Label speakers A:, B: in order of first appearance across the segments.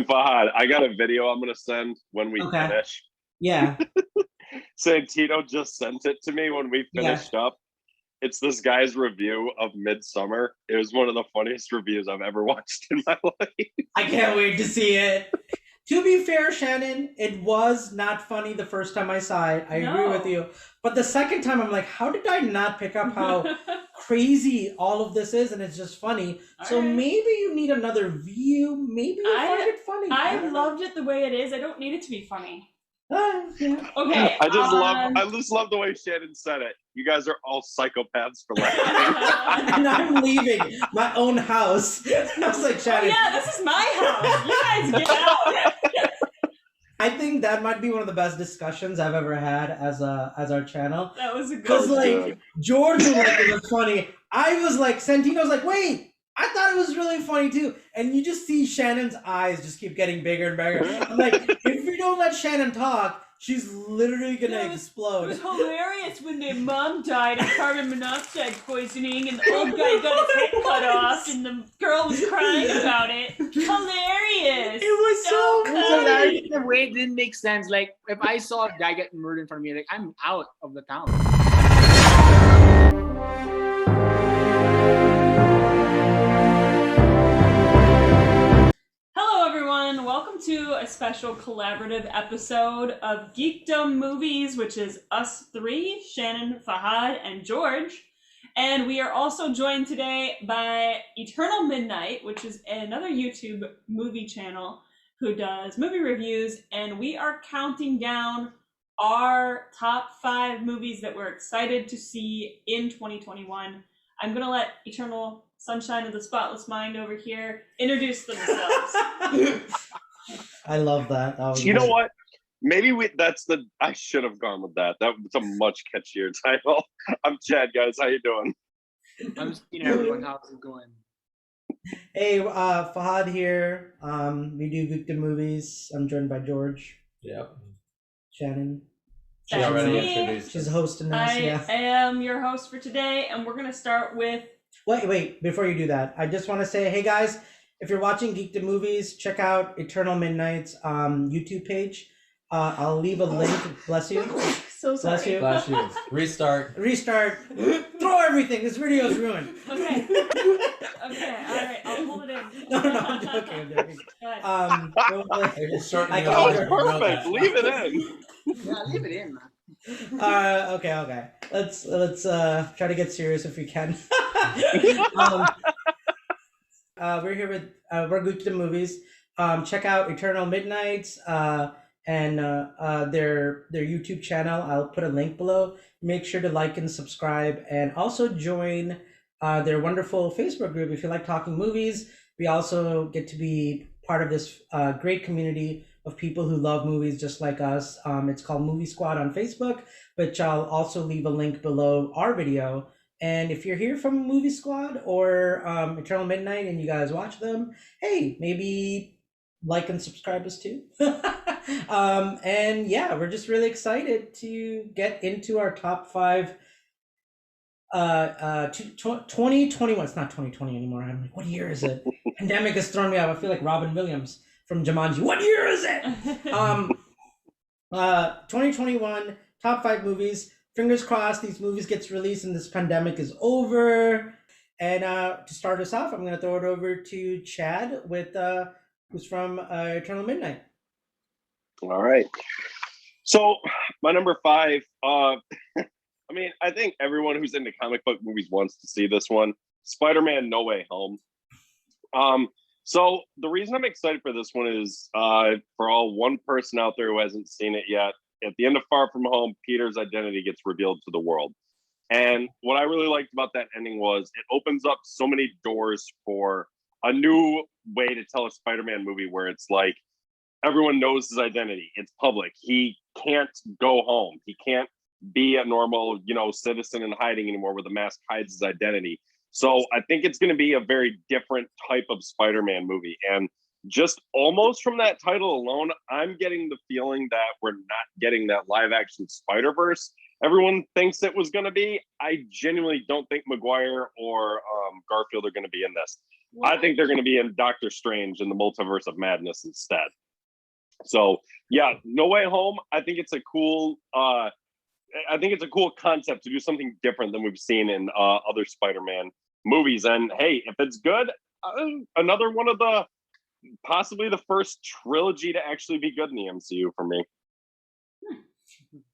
A: And Fahad, I got a video I'm gonna send when we
B: Okay.
A: finish.
B: Yeah.
A: Santino just sent it to me when we
B: Yeah.
A: finished up. It's this guy's review of Midsummer. It was one of the funniest reviews I've ever watched in my life.
B: I can't wait to see it. To be fair, Shannon, it was not funny the first time I saw it. I agree with
C: No.
B: you. But the second time, I'm like, how did I not pick up how crazy all of this is? And it's just funny. So
C: Alright.
B: maybe you need another view. Maybe you find it funny.
C: I loved it the way it is. I don't need it to be funny.
B: Yeah.
C: Okay.
A: I just love the way Shannon said it. You guys are all psychopaths for laughing.
B: And I'm leaving my own house. I was like,
C: Oh
B: Shannon.
C: yeah, this is my house. You guys get out.
B: I think that might be one of the best discussions I've ever had as our channel.
C: That was a good
B: Because
C: one.
B: like George was like it was funny. I was like Santino's like, wait, I thought it was really funny too. And you just see Shannon's eyes just keep getting bigger and bigger. I'm like, if we don't let Shannon talk, she's literally gonna explode.
C: It was hilarious when their mom died of carbon monoxide poisoning and the old guy got his head cut off and the girl was crying about it. Hilarious!
B: It was so
D: It was
B: funny.
D: hilarious in a way it didn't make sense. Like if I saw a guy get murdered in front of me, like I'm out of the town.
C: Hello everyone, welcome to a special collaborative episode of Geekdom Movies, which is us three, Shannon, Fahad, and George. And we are also joined today by Eternal Midnight, which is another YouTube movie channel who does movie reviews, and we are counting down our top 5 movies that we're excited to see in 2021. I'm gonna let Eternal Sunshine of the Spotless Mind over here introduce themselves.
B: I love that. That was
A: You know
B: great.
A: what? Maybe I should have gone with that. That was a much catchier title. I'm Chad, guys. How you doing?
D: I'm just seeing everyone. How's it going?
B: Hey, Fahad here. We do Victim Movies. I'm joined by George,
E: Yep.
B: Shannon.
E: She already
C: That's me.
E: introduced
B: She's
E: us.
B: hosting us.
C: I
B: Yeah.
C: am your host for today, and we're gonna start with
B: Wait, before you do that, I just want to say, hey guys, if you're watching Geek to Movies, check out Eternal Midnight's YouTube page. I'll leave a link. Bless you.
C: so sorry.
B: Bless you.
E: Bless you. Restart.
B: Restart. Throw everything. This video is ruined.
C: Okay. Okay. All right. I'll hold it in.
B: No, I'm joking. I'm joking.
C: Go ahead.
E: It's shortening
B: I
E: it
B: can't-
E: all.
A: That was
E: You know
A: perfect.
E: that.
A: Leave it in.
D: Yeah, leave it in, man.
B: Okay. Let's try to get serious if we can. We're here with we're Geek to Movies. Check out Eternal Midnights and their YouTube channel. I'll put a link below. Make sure to like and subscribe, and also join their wonderful Facebook group if you like talking movies. We also get to be part of this great community of people who love movies just like us. It's called Movie Squad on Facebook, which I'll also leave a link below our video. And if you're here from Movie Squad or Eternal Midnight and you guys watch them, hey, maybe like and subscribe us too. And yeah, we're just really excited to get into our top 5 2021. It's not 2020 anymore. I'm like, what year is it? Pandemic has thrown me off. I feel like Robin Williams from Jumanji. What year is it? 2021 top 5 movies. Fingers crossed these movies gets released and this pandemic is over. And to start us off, I'm going to throw it over to Chad with who's from Eternal Midnight.
A: All right. So my number 5. I mean, I think everyone who's into comic book movies wants to see this one. Spider-Man: No Way Home. So the reason I'm excited for this one is for all one person out there who hasn't seen it yet. At the end of Far From Home, Peter's identity gets revealed to the world. And what I really liked about that ending was it opens up so many doors for a new way to tell a Spider-Man movie where it's like everyone knows his identity. It's public. He can't go home. He can't be a normal, citizen in hiding anymore where the mask hides his identity. So I think it's going to be a very different type of Spider-Man movie. And just almost from that title alone, I'm getting the feeling that we're not getting that live action Spider-Verse. everyone thinks it was going to be. I genuinely don't think Maguire or Garfield are going to be in this. I think they're going to be in Doctor Strange in the Multiverse of Madness instead. So yeah, No Way Home. I think it's a cool. I think it's a cool concept to do something different than we've seen in other Spider-Man movies. And hey, if it's good, another one of the possibly the first trilogy to actually be good in the MCU for me.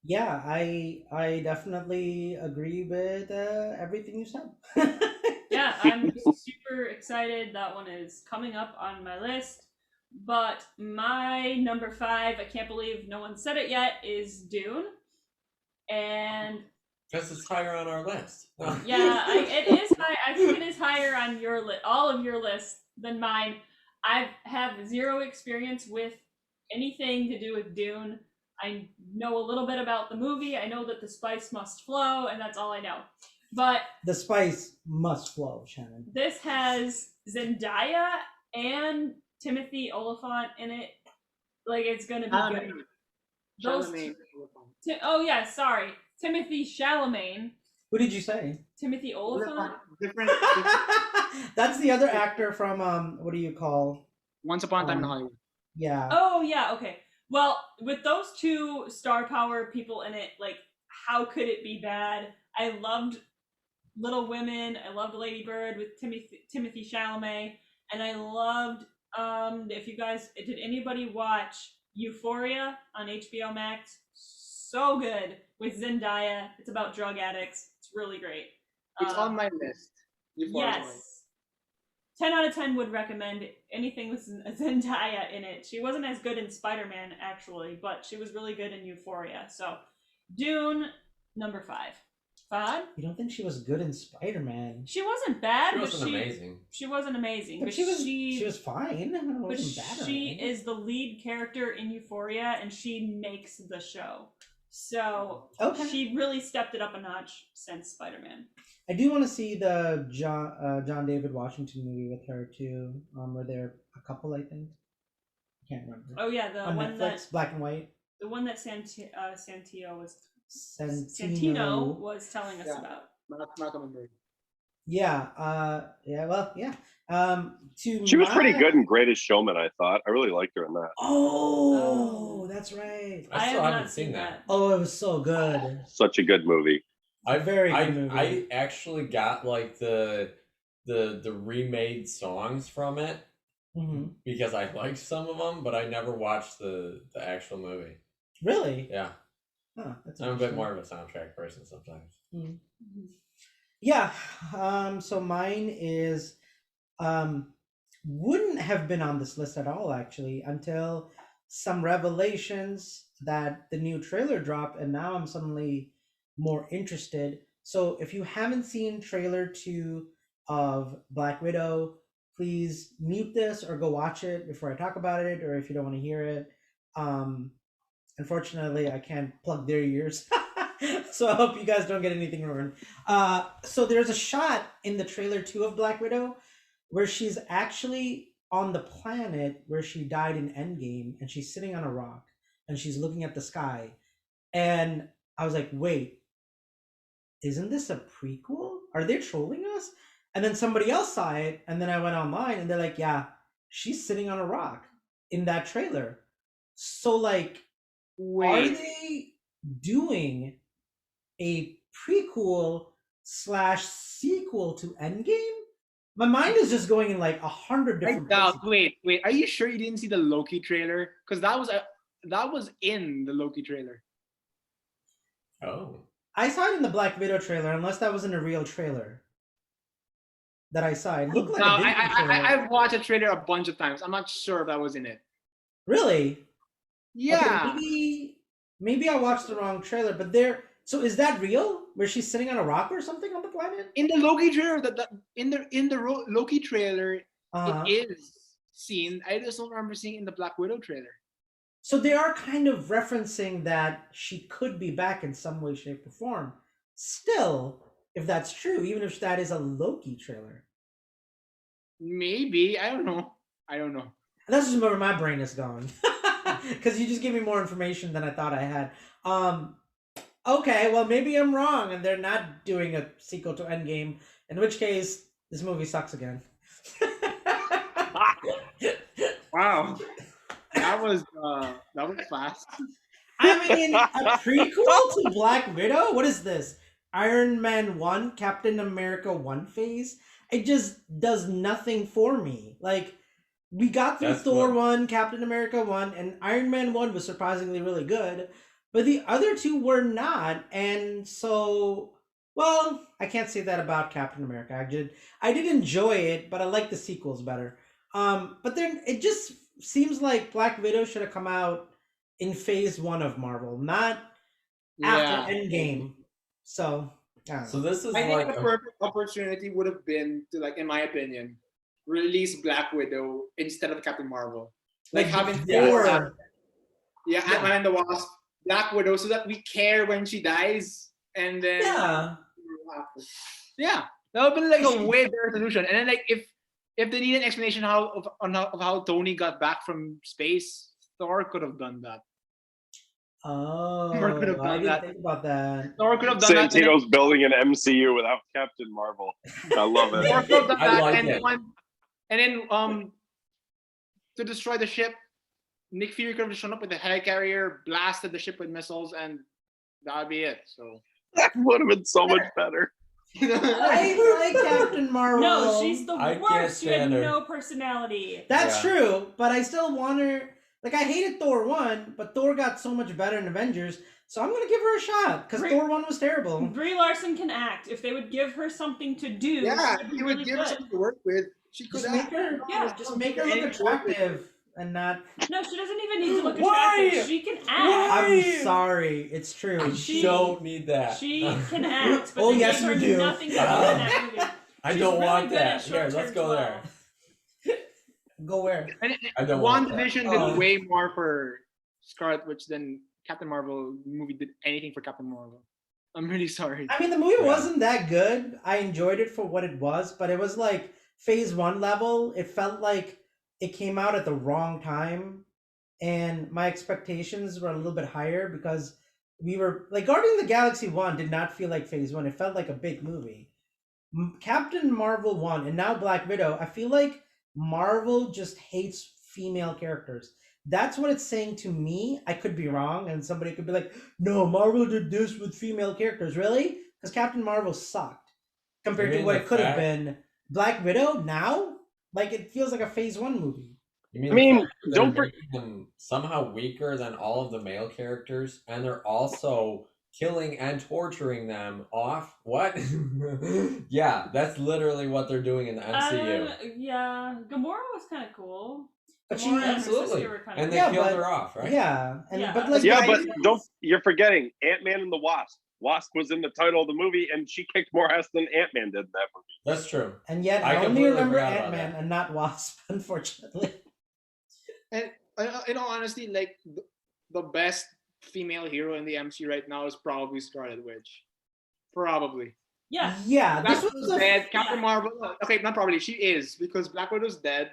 B: Yeah, I definitely agree with everything you said.
C: Yeah, I'm super excited. That one is coming up on my list. But my number 5, I can't believe no one said it yet, is Dune. And
E: Because it's higher on our list.
C: yeah, it is high. I think it is higher on your list, all of your lists, than mine. I have zero experience with anything to do with Dune. I know a little bit about the movie. I know that the spice must flow, and that's all I know. But
B: The spice must flow, Shannon.
C: this has Zendaya and Timothy Oliphant in it. Like, it's gonna be good. Those
D: Chalamet.
C: oh yeah, sorry, Timothy Chalamet.
B: Who did you say?
C: Timothy Oliphant.
D: Different.
B: That's the other actor from what do you call?
D: Once Upon a Time in Hollywood.
B: Yeah.
C: Oh yeah, okay. Well, with those two star power people in it, like, how could it be bad? I loved Little Women. I loved Lady Bird with Timothy Chalamet, and I loved. If you guys did, anybody watch Euphoria on HBO Max? So good with Zendaya. It's about drug addicts. It's really great.
D: It's on my list.
C: Yes. 10 out of 10 would recommend anything with Zendaya in it. She wasn't as good in Spider-Man, actually, but she was really good in Euphoria. So, Dune, number 5. Fahad?
B: You don't think she was good in Spider-Man?
C: She wasn't bad,
E: She
C: but
E: wasn't amazing.
C: She wasn't amazing,
B: But she was fine. It
C: but
B: wasn't bad or
C: she
B: anything.
C: is the lead character in Euphoria, and she makes the show. So
B: Okay.
C: she really stepped it up a notch since Spider-Man.
B: I do want to see the John David Washington movie with her too. Where they're a couple, I think. I can't remember.
C: Oh yeah, the
B: On
C: one
B: Netflix, black and white.
C: Santino
B: Santino.
C: was telling us
D: Yeah.
C: about.
D: Malcolm and Bird.
B: Yeah. Yeah. Well. Yeah.
A: She was pretty good in Greatest Showman, I thought. I really liked her in that.
B: Oh, that's right.
E: I still
C: have
E: haven't
C: not
E: seen that.
B: Oh, it was so good.
A: Such a good movie.
B: Very good movie.
E: I actually got like the remade songs from it
B: hmm
E: because I liked some of them, but I never watched the actual movie.
B: Really?
E: Yeah,
B: Huh, that's
E: I'm a bit
B: interesting.
E: more of a soundtrack person sometimes.
B: Yeah. So mine is wouldn't have been on this list at all actually until some revelations that the new trailer dropped, and now I'm suddenly more interested. So if you haven't seen trailer 2 of Black Widow, please mute this or go watch it before I talk about it, or if you don't want to hear it. Unfortunately, I can't plug their ears. So I hope you guys don't get anything ruined. So there's a shot in the trailer 2 of Black Widow where she's actually on the planet where she died in Endgame, and she's sitting on a rock and she's looking at the sky. And I was like, wait, isn't this a prequel? Are they trolling us? And then somebody else saw it, and then I went online and they're like, yeah, she's sitting on a rock in that trailer. So like, are
D: Wait.
B: they doing a prequel / sequel to Endgame? My mind is just going in like 100
D: I
B: different
D: doubt.
B: places.
D: Wait. Are you sure you didn't see the Loki trailer? Because that was in the Loki trailer.
E: Oh,
B: I saw it in the Black Widow trailer, unless that wasn't a real trailer that I saw. It looked like
D: No,
B: a Disney trailer.
D: I've watched a trailer a bunch of times. I'm not sure if that was in it.
B: Really?
D: Yeah.
B: Okay, maybe I watched the wrong trailer, but there. So is that real? Where she's sitting on a rock or something on the planet?
D: In the Loki trailer, Loki trailer,
B: Uh-huh.
D: it is seen. I just don't remember seeing it in the Black Widow trailer.
B: So they are kind of referencing that she could be back in some way, shape, or form. Still, if that's true, even if that is a Loki trailer,
D: Maybe. I don't know.
B: that's just where my brain is going. Because you just gave me more information than I thought I had. Okay, well maybe I'm wrong, and they're not doing a sequel to Endgame. In which case, this movie sucks again.
D: Wow, that was fast.
B: I mean, a prequel to Black Widow? What is this? Iron Man 1, Captain America 1 phase? It just does nothing for me. Like, we got through
E: That's
B: Thor
E: what
B: 1, Captain America 1, and Iron Man 1 was surprisingly really good, but the other two were not. And so, well, I can't say that about Captain America. I did enjoy it, but I like the sequels better. But then it just seems like Black Widow should have come out in phase 1 of Marvel, not after
D: Yeah.
B: Endgame. So, I don't
E: so
B: know.
E: this is
D: I think
E: like
D: the perfect opportunity would have been to, like, in my opinion, release Black Widow instead of Captain Marvel. Like having
E: Yes.
B: Or
D: yeah,
E: Yeah.
D: Ant-Man and the Wasp, Black Widow, so that we care when she dies, and then
B: yeah.
D: yeah, that would be like a way better solution. And then, like, if they need an explanation of how Tony got back from space, Thor could have done that.
B: Oh,
D: could have
B: I
D: done
B: didn't
D: that.
B: think about that.
D: Thor could have done that.
A: Santino's building an MCU without Captain Marvel. I love
D: And
A: it.
D: then, Thor could have done
E: I
D: that,
E: like
D: and
E: it.
D: to destroy the ship, Nick Fury could have shown up with a helicarrier, blasted the ship with missiles, and that would be it. So
A: That would have been so much better.
B: I like Captain Marvel.
C: No, she's the
E: I can't
C: worst. She had
E: stand her.
C: no personality.
B: That's
E: Yeah.
B: true, but I still want her. Like, I hated Thor 1, but Thor got so much better in Avengers, so I'm gonna give her a shot, because
C: Brie-
B: Thor 1 was terrible.
C: Brie Larson can act. If they would give her something to do,
D: yeah,
C: she would be
D: he
C: really
D: would give her
C: good.
D: something to work with. She could
B: Just make
D: act.
B: her,
C: Yeah.
B: just make her look
D: Any work with.
B: attractive and not.
C: No, she doesn't even need to look
E: Why?
C: attractive. She can act.
B: I'm sorry, it's true.
E: I
C: She-
E: don't need that.
C: She can act, but
B: Oh,
C: they
B: yes,
C: gave her
B: you do.
C: nothing to do in that movie.
E: I
C: She's
E: don't
C: really
E: want
C: good at
E: that. Here, let's
C: short-term
E: go there.
C: 12.
B: Go where?
D: And
E: I don't want that.
D: WandaVision
B: Oh.
D: did way more for Scarlet Witch than Captain Marvel movie did anything for Captain Marvel. I'm really sorry.
B: I mean, the movie
E: Yeah.
B: wasn't that good. I enjoyed it for what it was, but it was like phase 1 level. It felt like it came out at the wrong time, and my expectations were a little bit higher because we were like Guardians of the Galaxy 1 did not feel like phase 1. It felt like a big movie. Captain Marvel 1 and now Black Widow, I feel like Marvel just hates female characters. That's what it's saying to me. I could be wrong, and somebody could be like, no, Marvel did this with female characters. Really? Because Captain Marvel sucked compared
E: You
B: to
E: mean
B: what
E: the
B: it could have
E: fact-
B: been. Black Widow now? Like, it feels like a phase 1 movie.
E: You mean
A: I mean,
E: the fact that
A: don't
E: they're making them somehow weaker than all of the male characters, and they're also killing and torturing them off? What? Yeah, that's literally what they're doing in the MCU.
C: Yeah, Gamora was kind of cool.
B: But she-
C: Gamora and her
E: Absolutely.
C: sister were kind of
E: And they
B: Yeah,
E: killed
B: but-
E: her off, right?
B: Yeah. And
C: Yeah.
B: but like
A: Yeah,
B: guys-
A: but you're forgetting Ant-Man and the Wasp. Wasp was in the title of the movie, and she kicked more ass than Ant-Man did in that movie.
E: That's true.
B: and yet
E: I
B: I only
E: completely
B: remember
E: forgot about
B: Ant-Man
E: that.
B: and not Wasp, unfortunately.
D: And in all honesty, like the best female hero in the MCU right now is probably Scarlet Witch. Probably.
C: Yeah.
B: Yeah, this
D: Black
B: was
D: Widow's
B: a
D: dead. Captain Marvel. Okay, not probably. She is, because Black Widow's dead.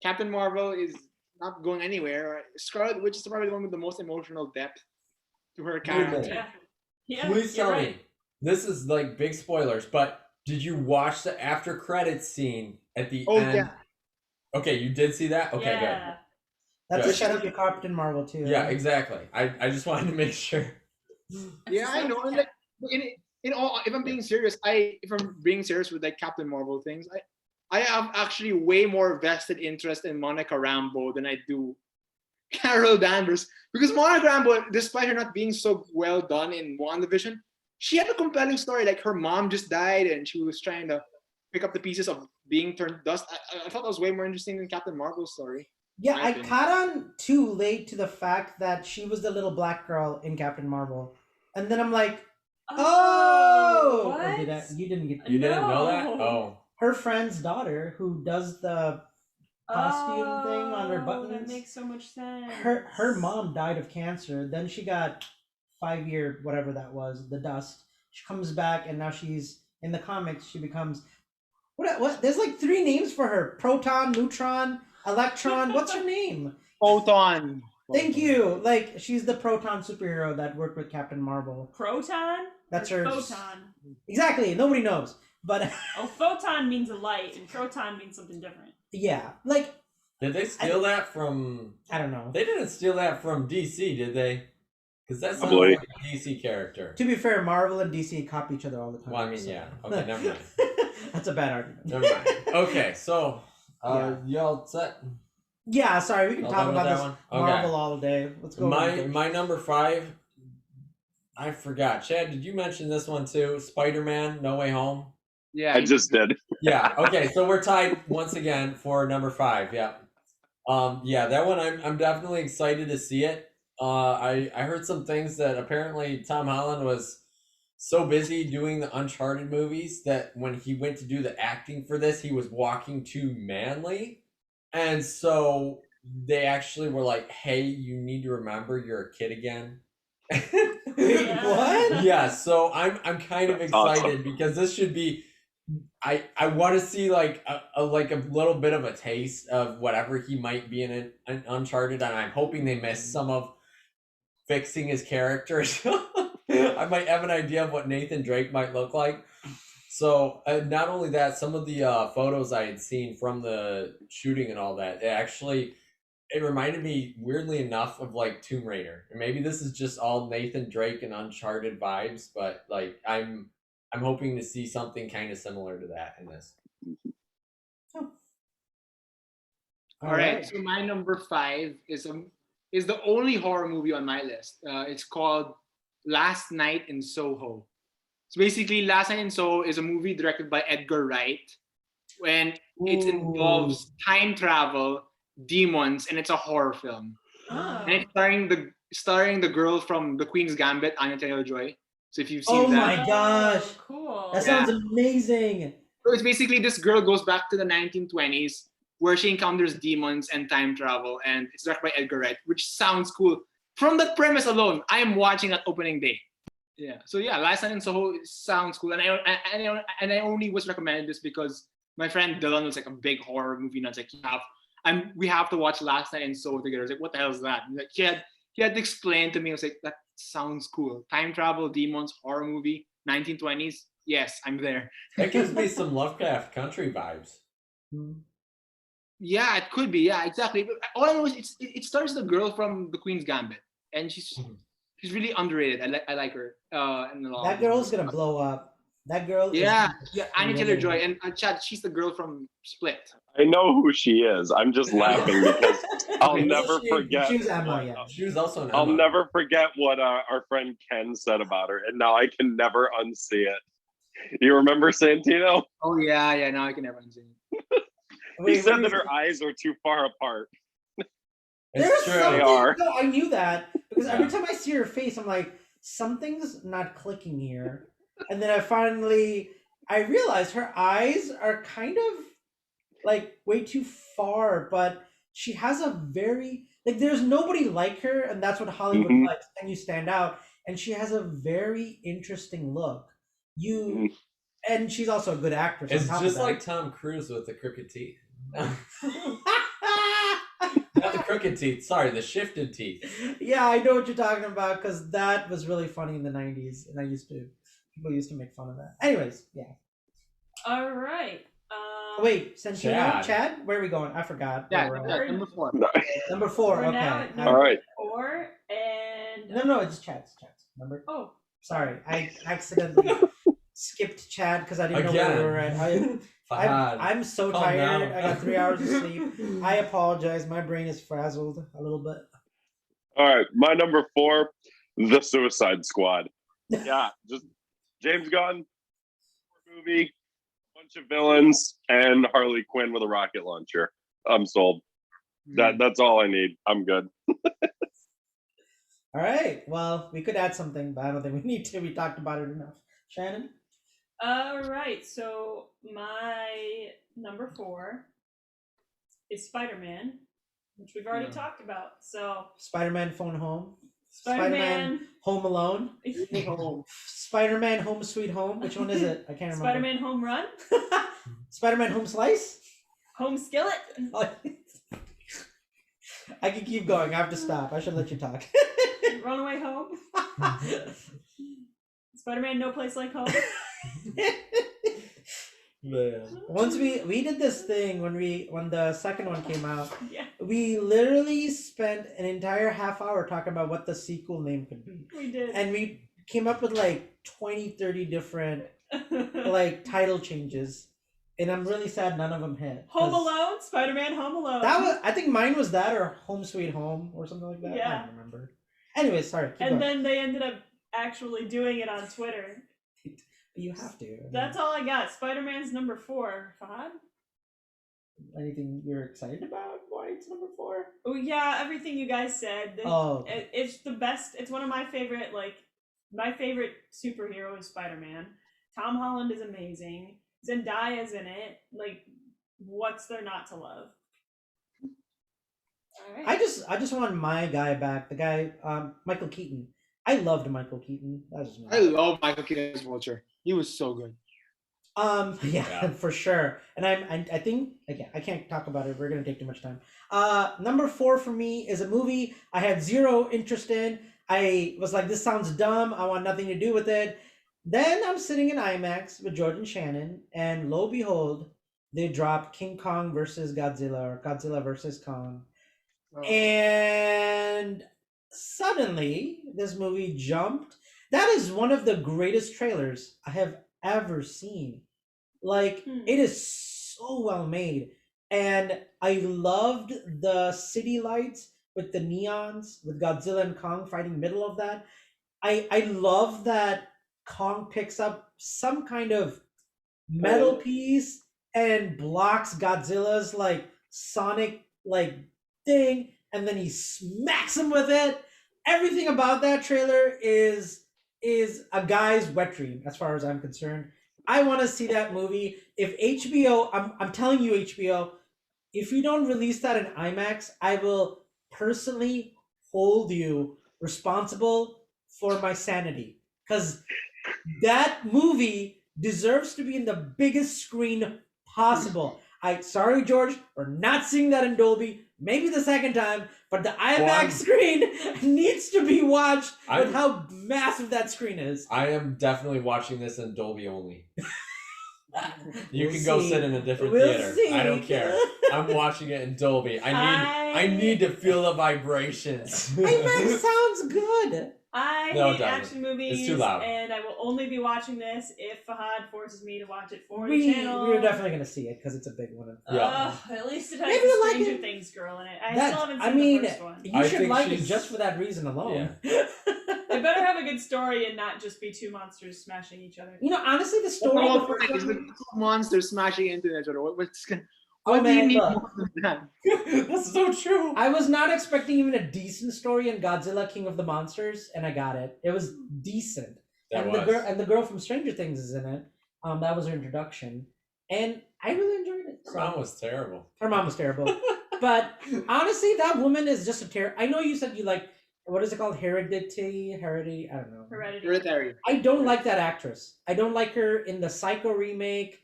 D: Captain Marvel is not going anywhere. Scarlet Witch is probably the one with the most emotional depth to her character.
C: Yeah. Yeah.
E: Please
C: you're
E: tell
C: right.
E: me. This is like big spoilers, but did you watch the after credits scene at the
D: Oh,
E: end?
D: yeah.
E: Okay, you did see that? Okay,
C: Yeah.
B: that's
E: Good.
B: a shout out to Captain Marvel too.
E: good. Yeah, exactly. I just wanted to make sure.
D: Yeah, I know. And like, in all, if I'm being serious, with like Captain Marvel things, I have actually way more vested interest in Monica Rambeau than I do Carol Danvers, because Monica Rambeau, despite her not being so well done in WandaVision, she had a compelling story. Like, her mom just died, and she was trying to pick up the pieces of being turned dust. I thought that was way more interesting than Captain Marvel's story.
B: Yeah,
D: My
B: I
D: opinion.
B: caught on too late to the fact that she was the little black girl in Captain Marvel. And then I'm like, oh!
C: What?
B: Or did I, you didn't get
E: You didn't know that?
C: No.
E: Oh.
B: her friend's daughter who does the costume thing on her
C: Oh,
B: buttons.
C: That makes so much sense.
B: her mom died of cancer. Then she got 5-year whatever that was, the dust. She comes back and now she's in the comics. She becomes what? There's like 3 names for her: proton, neutron, electron. What's her name?
D: Photon.
B: Thank you. Like she's the proton superhero that worked with Captain Marvel.
C: Proton?
B: That's
C: Or
B: her.
C: Photon.
B: Exactly. Nobody knows, but
C: Oh, photon means a light, and proton means something different.
B: yeah, like
E: Did they steal that from?
B: I don't know.
E: They didn't steal that from DC, did they? Because that sounds
A: Probably.
E: like a DC character.
B: To be fair, Marvel and DC copy each other all the time.
E: Well, I mean,
B: so-
E: yeah. Okay, never mind.
B: That's a bad argument.
E: Never mind. Okay, so y'all set?
B: Yeah, sorry, we can
E: All
B: talk
E: done
B: about
E: with
B: this
E: that one? Okay.
B: Marvel all day. Let's go.
E: My number 5. I forgot. Chad, did you mention this one too? Spider-Man: No Way Home.
D: Yeah.
A: I just did.
E: Yeah. Okay. So we're tied once again for number 5. Yeah. Yeah, that one I'm definitely excited to see it. I heard some things that apparently Tom Holland was so busy doing the Uncharted movies that when he went to do the acting for this, he was walking too manly. And so they actually were like, "Hey, you need to remember you're a kid again."
B: What?
E: Yeah, so I'm kind of
A: That's
E: excited
A: awesome.
E: because this should be. I want to see like a little bit of a taste of whatever he might be in an Uncharted, and I'm hoping they miss some of fixing his character. I might have an idea of what Nathan Drake might look like. So not only that, some of the photos I had seen from the shooting and all that, it reminded me weirdly enough of like Tomb Raider. And maybe this is just all Nathan Drake and Uncharted vibes, but like I'm hoping to see something kind of similar to that in this.
D: All right. So my number 5 is the only horror movie on my list. It's called Last Night in Soho. So basically, Last Night in Soho is a movie directed by Edgar Wright, and it involves time travel, demons, and it's a horror film.
C: Oh.
D: And it's starring the girl from The Queen's Gambit, Anya Taylor-Joy. So if you've seen
B: Oh
D: that,
B: my gosh.
C: Cool.
B: That sounds amazing.
D: so it's basically this girl goes back to the 1920s where she encounters demons and time travel, and it's directed by Edgar Wright, which sounds cool. From that premise alone, I am watching at opening day. Yeah. So yeah, Last Night in Soho sounds cool, and I only was recommended this because my friend Dylan was like a big horror movie nuts. Like we have to watch Last Night in Soho together. I was like, what the hell is that? And like, he had to explain to me. I was like, that sounds cool. Time travel, demons, horror movie, 1920s. Yes, I'm there.
E: That gives me some Lovecraft Country vibes.
D: Yeah, it could be. Yeah, exactly. But all I know is it stars the girl from The Queen's Gambit, and she's really underrated. I like her. In a lot.
B: That girl's gonna blow up. That girl.
D: Yeah, Anya Taylor-Joy, and Chad, she's the girl from Split.
A: I know who she is. I'm just laughing because I'll never forget.
B: She was Emma, yeah.
E: She was also an
A: I'll
E: Emma.
A: never forget what our friend Ken said about her, and now I can never unsee it. You remember Santino?
D: Oh yeah. Now I can never unsee it.
A: He said that her eyes are too far apart.
E: It's true.
A: They are.
B: No, I knew that because every time I see her face, I'm like, something's not clicking here. And then I realized her eyes are kind of like way too far, but she has a very there's nobody like her, and that's what Hollywood likes. And you stand out, and she has a very interesting look. And she's also a good actress.
E: It's
B: on top
E: just
B: of that.
E: like Tom Cruise with the crooked teeth. Not the crooked teeth. Sorry, the shifted teeth.
B: Yeah, I know what you're talking about because that was really funny in the 90s, and people used to make fun of that. Anyways, yeah.
C: All right.
B: Wait, Santino,
E: Chad.
B: Chad, where are we going? I forgot.
D: Yeah,
B: where we're at.
D: number 4.
B: Number 4.
C: We're
B: Okay.
C: now at
A: All
C: number
A: right.
C: 4, and
B: No, it's Chad's. Number.
C: oh,
B: Sorry, I accidentally skipped Chad because I didn't know where we were at.
E: Fahad.
B: I'm so
E: Calm
B: tired.
E: down.
B: I got 3 hours of sleep. I apologize. My brain is frazzled a little bit.
A: All right, my number 4, The Suicide Squad. Yeah, just James Gunn movie, bunch of villains, and Harley Quinn with a rocket launcher. I'm sold. That's all I need. I'm good.
B: All right. Well, we could add something, but I don't think we need to. We talked about it enough. Shannon?
C: all right. So my number 4 is Spider-Man, which we've already talked about. So
B: Spider-Man Phone Home.
C: Spider-Man,
B: Home Alone. Spider-Man Home Sweet Home. Which one is it? I can't remember.
C: Spider-Man Home Run,
B: Spider-Man Home Slice.
C: Home Skillet.
B: I can keep going. I have to stop. I should let you talk.
C: Runaway Home. Spider-Man No Place Like Home.
E: Man.
B: Once we did this thing when the second one came out,
C: Yeah,
B: we literally spent an entire half hour talking about what the sequel name could be.
C: we did.
B: And we came up with like 20, 30 different like title changes. And I'm really sad none of them hit.
C: Home
B: 'cause
C: Alone, Spider-Man Home Alone.
B: That was, I think mine was that or Home Sweet Home or something like that. I
C: Yeah.
B: don't remember. Anyway, sorry. Keep
C: and
B: going.
C: then they ended up actually doing it on Twitter.
B: You have to. I mean,
C: That's all I got. Spider-Man's number 4. Fahad?
B: anything you're excited about? Why it's number 4?
C: Oh yeah, everything you guys said.
B: Oh,
C: It's the best. It's one of my favorite. Like my favorite superhero is Spider-Man. Tom Holland is amazing. Zendaya's in it. Like, what's there not to love? All right.
B: I just want my guy back. The guy, Michael Keaton. I loved Michael Keaton. That was
D: I love Michael Keaton as Vulture. He was so good.
B: Yeah, for sure. And I think again, I can't talk about it. We're gonna take too much time. Number 4 for me is a movie I had zero interest in. I was like, this sounds dumb. I want nothing to do with it. Then I'm sitting in IMAX with George and Shannon, and lo and behold, they dropped King Kong versus Godzilla or Godzilla versus Kong.
D: Oh.
B: And suddenly this movie jumped. That is one of the greatest trailers I have ever seen. Like, it is so well made. And I loved the city lights with the neons, with Godzilla and Kong fighting middle of that. I love that Kong picks up some kind of metal piece and blocks Godzilla's like sonic like thing, and then he smacks him with it. Everything about that trailer is a guy's wet dream as far as I'm concerned. I want to see that movie. If HBO, I'm telling you, HBO, if you don't release that in IMAX, I will personally hold you responsible for my sanity, because that movie deserves to be in the biggest screen possible. Sorry, George, we're not seeing that in Dolby. Maybe the second time, but the IMAX screen needs to be watched with how massive that screen is.
E: I am definitely watching this in Dolby only. You
B: We'll
E: can go
B: see.
E: sit in a different
B: We'll
E: theater.
B: see.
E: I don't care. I'm watching it in Dolby. I need to feel the vibrations.
B: IMAX sounds good.
C: I
E: No, it
C: hate
E: doesn't.
C: action movies,
E: It's too loud.
C: and I will only be watching this if Fahad forces me to watch it for the
B: We
C: channel.
B: we're definitely gonna see it because it's a big one.
E: Yeah.
C: At least it has
B: Maybe
C: the
B: you like
C: Stranger
B: it.
C: Things girl in it. I
B: That-
C: still haven't
B: I
C: seen
B: mean,
C: the first one.
B: You
E: I
B: should
E: think
B: like it
E: she's-
B: just for that reason alone.
C: It better have a good story and not just be two monsters smashing each other.
B: You know, honestly, the story of the first
D: It's
B: one.
D: the monsters smashing into each other. What's gonna?
B: Oh,
D: What do you
B: man,
D: need
B: look.
D: more than that?
E: That's so true.
B: I was not expecting even a decent story in Godzilla King of the Monsters, and I got it. It was decent. The girl from Stranger Things is in it. That was her introduction, and I really enjoyed it.
E: Her mom was terrible.
B: Her mom was terrible, but honestly, that woman is just a terror. I know you said you like, what is it called? Heredity. I don't know.
D: Hereditary.
B: I don't like that actress. I don't like her in the Psycho remake.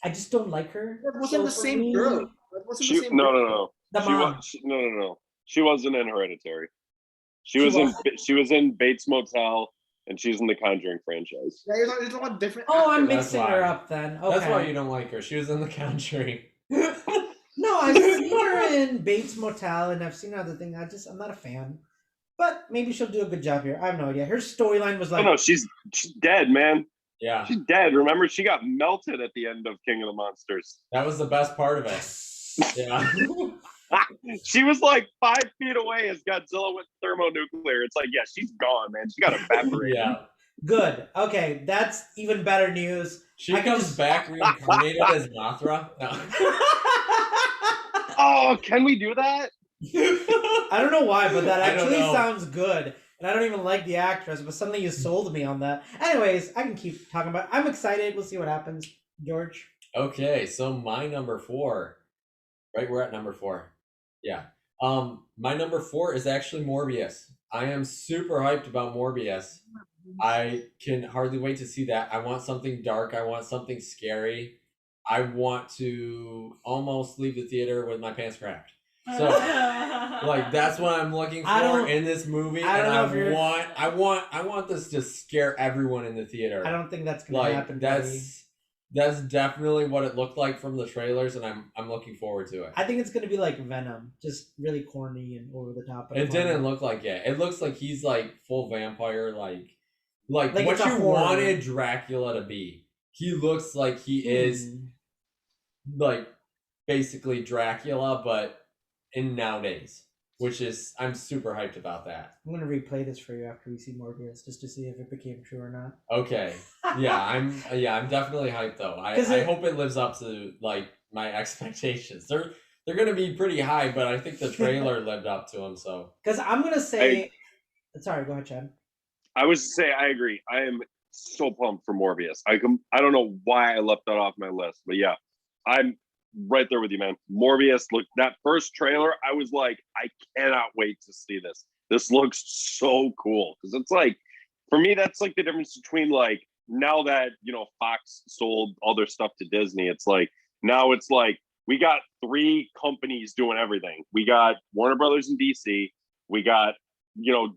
B: I just don't like her.
D: That wasn't the
B: for
D: same
B: me,
D: girl. That wasn't the
A: She,
D: same
A: no,
D: girl.
A: no, no.
B: The
A: She
B: mom.
A: was, no. She wasn't in Hereditary. She
B: She
A: was
B: was.
A: she was in Bates Motel, and she's in the Conjuring franchise.
D: Yeah, it's a different.
B: Oh, I'm
D: actor.
B: mixing her up then. Okay.
E: That's why you don't like her. She was in The Conjuring.
B: No, I've seen her in Bates Motel, and I've seen other things. I'm not a fan. But maybe she'll do a good job here. I have no idea. Her storyline was like,
A: Oh no, she's dead, man.
E: Yeah,
A: She's dead. Remember, she got melted at the end of King of the Monsters.
E: that was the best part of it. Yeah.
A: She was like 5 feet away as Godzilla went thermonuclear. It's like, yeah, she's gone, man. She got evaporated.
E: Yeah.
B: good. Okay, that's even better news.
E: She
B: I can
E: comes
B: just-
E: back reincarnated as Mothra. No.
A: Oh, can we do that?
B: I don't know why, but that
E: I don't
B: actually
E: know.
B: sounds good. And I don't even like the actress, but suddenly you sold me on that. Anyways, I can keep talking about it. I'm excited. We'll see what happens. George?
E: Okay, so my number 4. Right, we're at number 4. Yeah. My number 4 is actually Morbius. I am super hyped about Morbius. I can hardly wait to see that. I want something dark. I want something scary. I want to almost leave the theater with my pants cracked. So, like, that's what I'm looking for in this movie,
B: I
E: and
B: don't know
E: I want this to scare everyone in the theater.
B: I don't think that's gonna
E: Like,
B: happen. Buddy.
E: that's definitely what it looked like from the trailers, and I'm looking forward to it.
B: I think it's gonna be like Venom, just really corny and over the top.
E: It didn't look like it. It looks like he's like full vampire, like
B: Like
E: what
B: it's a
E: you
B: horror.
E: wanted Dracula to be. He looks like he is like basically Dracula, but in nowadays, which is I'm super hyped about that.
B: I'm gonna replay this for you after we see Morbius, just to see if it became true or not.
E: Okay, yeah, I'm definitely hyped though. I hope it lives up to like my expectations. They're gonna be pretty high, but I think the trailer lived up to them. So
B: because I'm gonna say, sorry, go ahead, Chad.
A: I was to say I agree. I am so pumped for Morbius. I don't know why I left that off my list, but yeah, I'm right there with you, man. Morbius, look, that first trailer, I was like, I cannot wait to see this. This looks so cool because it's like, for me, that's like the difference between like now that Fox sold all their stuff to Disney. It's like now it's like we got 3 companies doing everything. We got Warner Brothers and DC. We got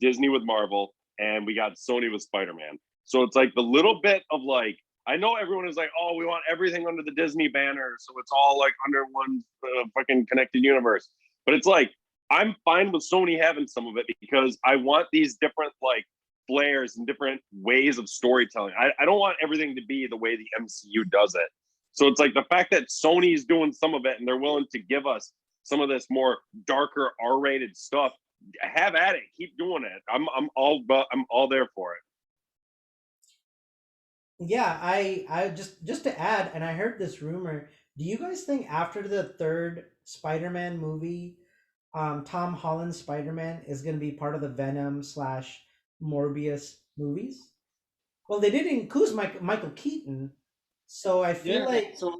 A: Disney with Marvel, and we got Sony with Spider-Man. So it's like the little bit of like, I know everyone is like, oh, we want everything under the Disney banner, so it's all like under one fucking connected universe. But it's like, I'm fine with Sony having some of it because I want these different like flares and different ways of storytelling. I don't want everything to be the way the MCU does it. So it's like the fact that Sony's doing some of it and they're willing to give us some of this more darker R-rated stuff. Have at it. Keep doing it. I'm all there for it.
B: Yeah, I just to add, and I heard this rumor. Do you guys think after the 3rd Spider-Man movie, Tom Holland's Spider-Man is going to be part of the Venom / Morbius movies? Well, they did include Michael Keaton, so I feel like
D: so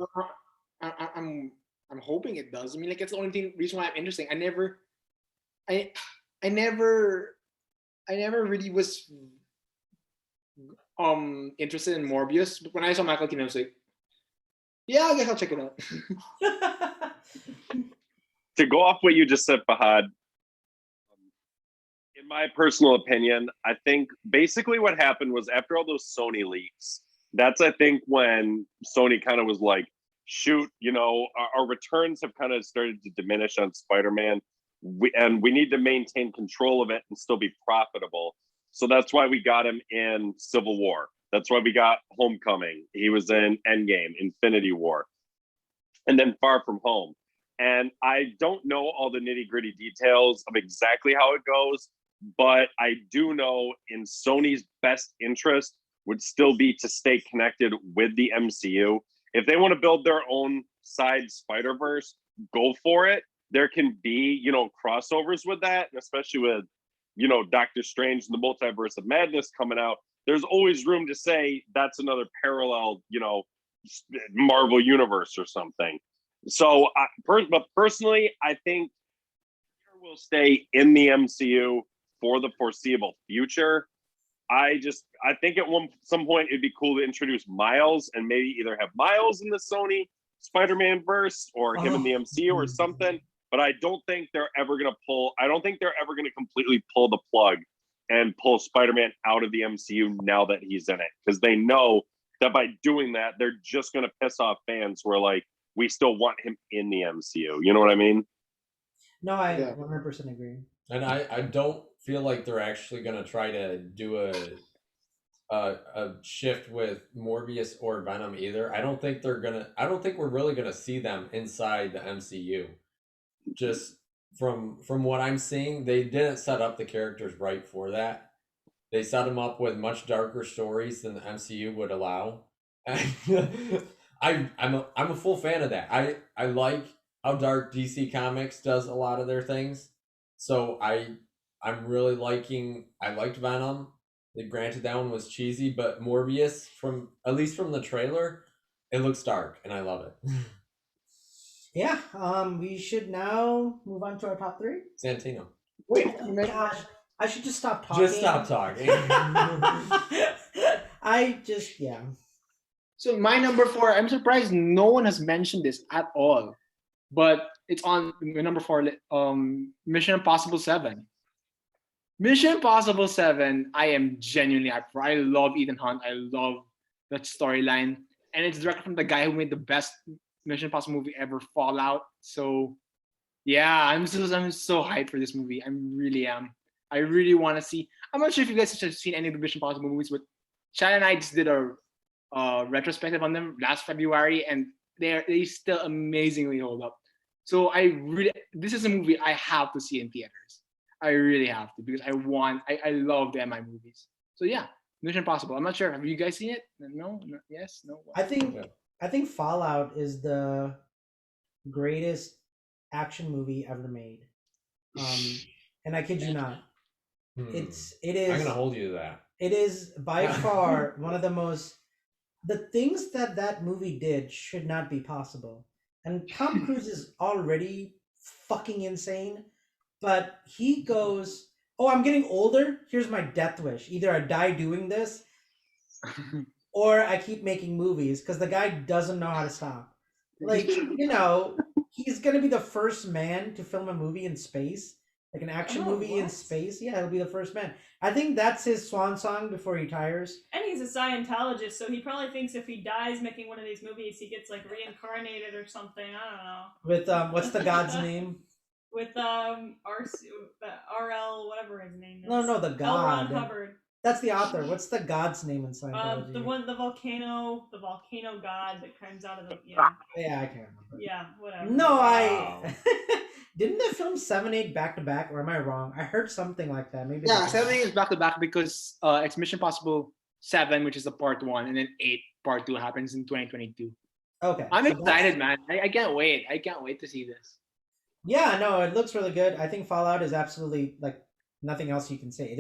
D: I'm hoping it does. I mean, like it's the only reason why I'm interested. I never really was interested in Morbius, but when I saw Michael Keaton, I was like, yeah, I guess I'll check it out.
A: To go off what you just said, Fahad, in my personal opinion, I think basically what happened was after all those Sony leaks, that's I think when Sony kind of was like, shoot, our returns have kind of started to diminish on Spider-Man. We need to maintain control of it and still be profitable. So that's why we got him in Civil War. That's why we got Homecoming. He was in Endgame, Infinity War, and then Far From Home. And I don't know all the nitty-gritty details of exactly how it goes, but I do know in Sony's best interest would still be to stay connected with the MCU. If they want to build their own side Spider-Verse, go for it. There can be, crossovers with that, and especially with, Doctor Strange and the Multiverse of Madness coming out. There's always room to say that's another parallel, Marvel universe or something. So, but personally, I think Peter will stay in the MCU for the foreseeable future. I think at some point it'd be cool to introduce Miles and maybe either have Miles in the Sony Spider-Man verse or him in the MCU or something. But I don't think they're ever going to completely pull the plug and pull Spider-Man out of the MCU now that he's in it. Because they know that by doing that, they're just going to piss off fans who are like, we still want him in the MCU. You know what I mean?
B: No, I 100% agree.
E: And I don't feel like they're actually going to try to do a shift with Morbius or Venom either. I don't think we're really going to see them inside the MCU. Just from what I'm seeing, they didn't set up the characters right for that. They set them up with much darker stories than the MCU would allow. I'm a full fan of that. I like how dark DC Comics does a lot of their things. So I'm really I liked Venom. Granted, that one was cheesy, but Morbius, at least from the trailer, it looks dark, and I love it.
B: Yeah, we should now move on to our top 3.
E: Santino.
D: Wait,
B: gosh, I should just stop talking.
E: Just stop talking.
B: Yeah.
D: So my number 4, I'm surprised no one has mentioned this at all. But it's on number 4. Mission Impossible 7. Mission Impossible 7. I am genuinely hyped for. I love Ethan Hunt. I love that storyline, and it's directed from the guy who made the best Mission Impossible movie ever, Fallout. So yeah, I'm so hyped for this movie. I really am. I really want to see. I'm not sure if you guys have seen any of the Mission Impossible movies, but Shannon and I just did a retrospective on them last February, and they still amazingly hold up. So this is a movie I have to see in theaters. I really have to, because I love the MI movies. So yeah, Mission Impossible. I'm not sure. Have you guys seen it? No? Yes? No?
B: I think Fallout is the greatest action movie ever made. And I kid you not. It is.
E: I'm gonna hold you to that.
B: It is by far one of the most. The things that movie did should not be possible. And Tom Cruise is already fucking insane, but he goes, "Oh, I'm getting older. Here's my death wish. Either I die doing this, or I keep making movies," because the guy doesn't know how to stop. Like, he's gonna be the first man to film a movie in space. Like an action movie in space. Yeah, he'll be the first man. I think that's his swan song before he retires.
C: And he's a Scientologist, so he probably thinks if he dies making one of these movies, he gets like reincarnated or something. I don't know.
B: With what's the god's name?
C: With RL, whatever his name is.
B: No, the
C: L. Ron
B: god.
C: Hubbard.
B: That's the author. What's the god's name in Scientology?
C: The volcano god that comes out of the
B: Yeah, I can't remember.
C: Yeah, whatever.
B: No, I didn't they film 7, 8 back to back, or am I wrong? I heard something like that. Maybe
D: 7 is back to back because it's Mission Impossible 7, which is the part 1, and then 8 part 2 happens in 2022.
B: Okay,
D: I'm excited, man. I can't wait. I can't wait to see this.
B: Yeah, no, it looks really good. I think Fallout is absolutely like nothing else you can say. It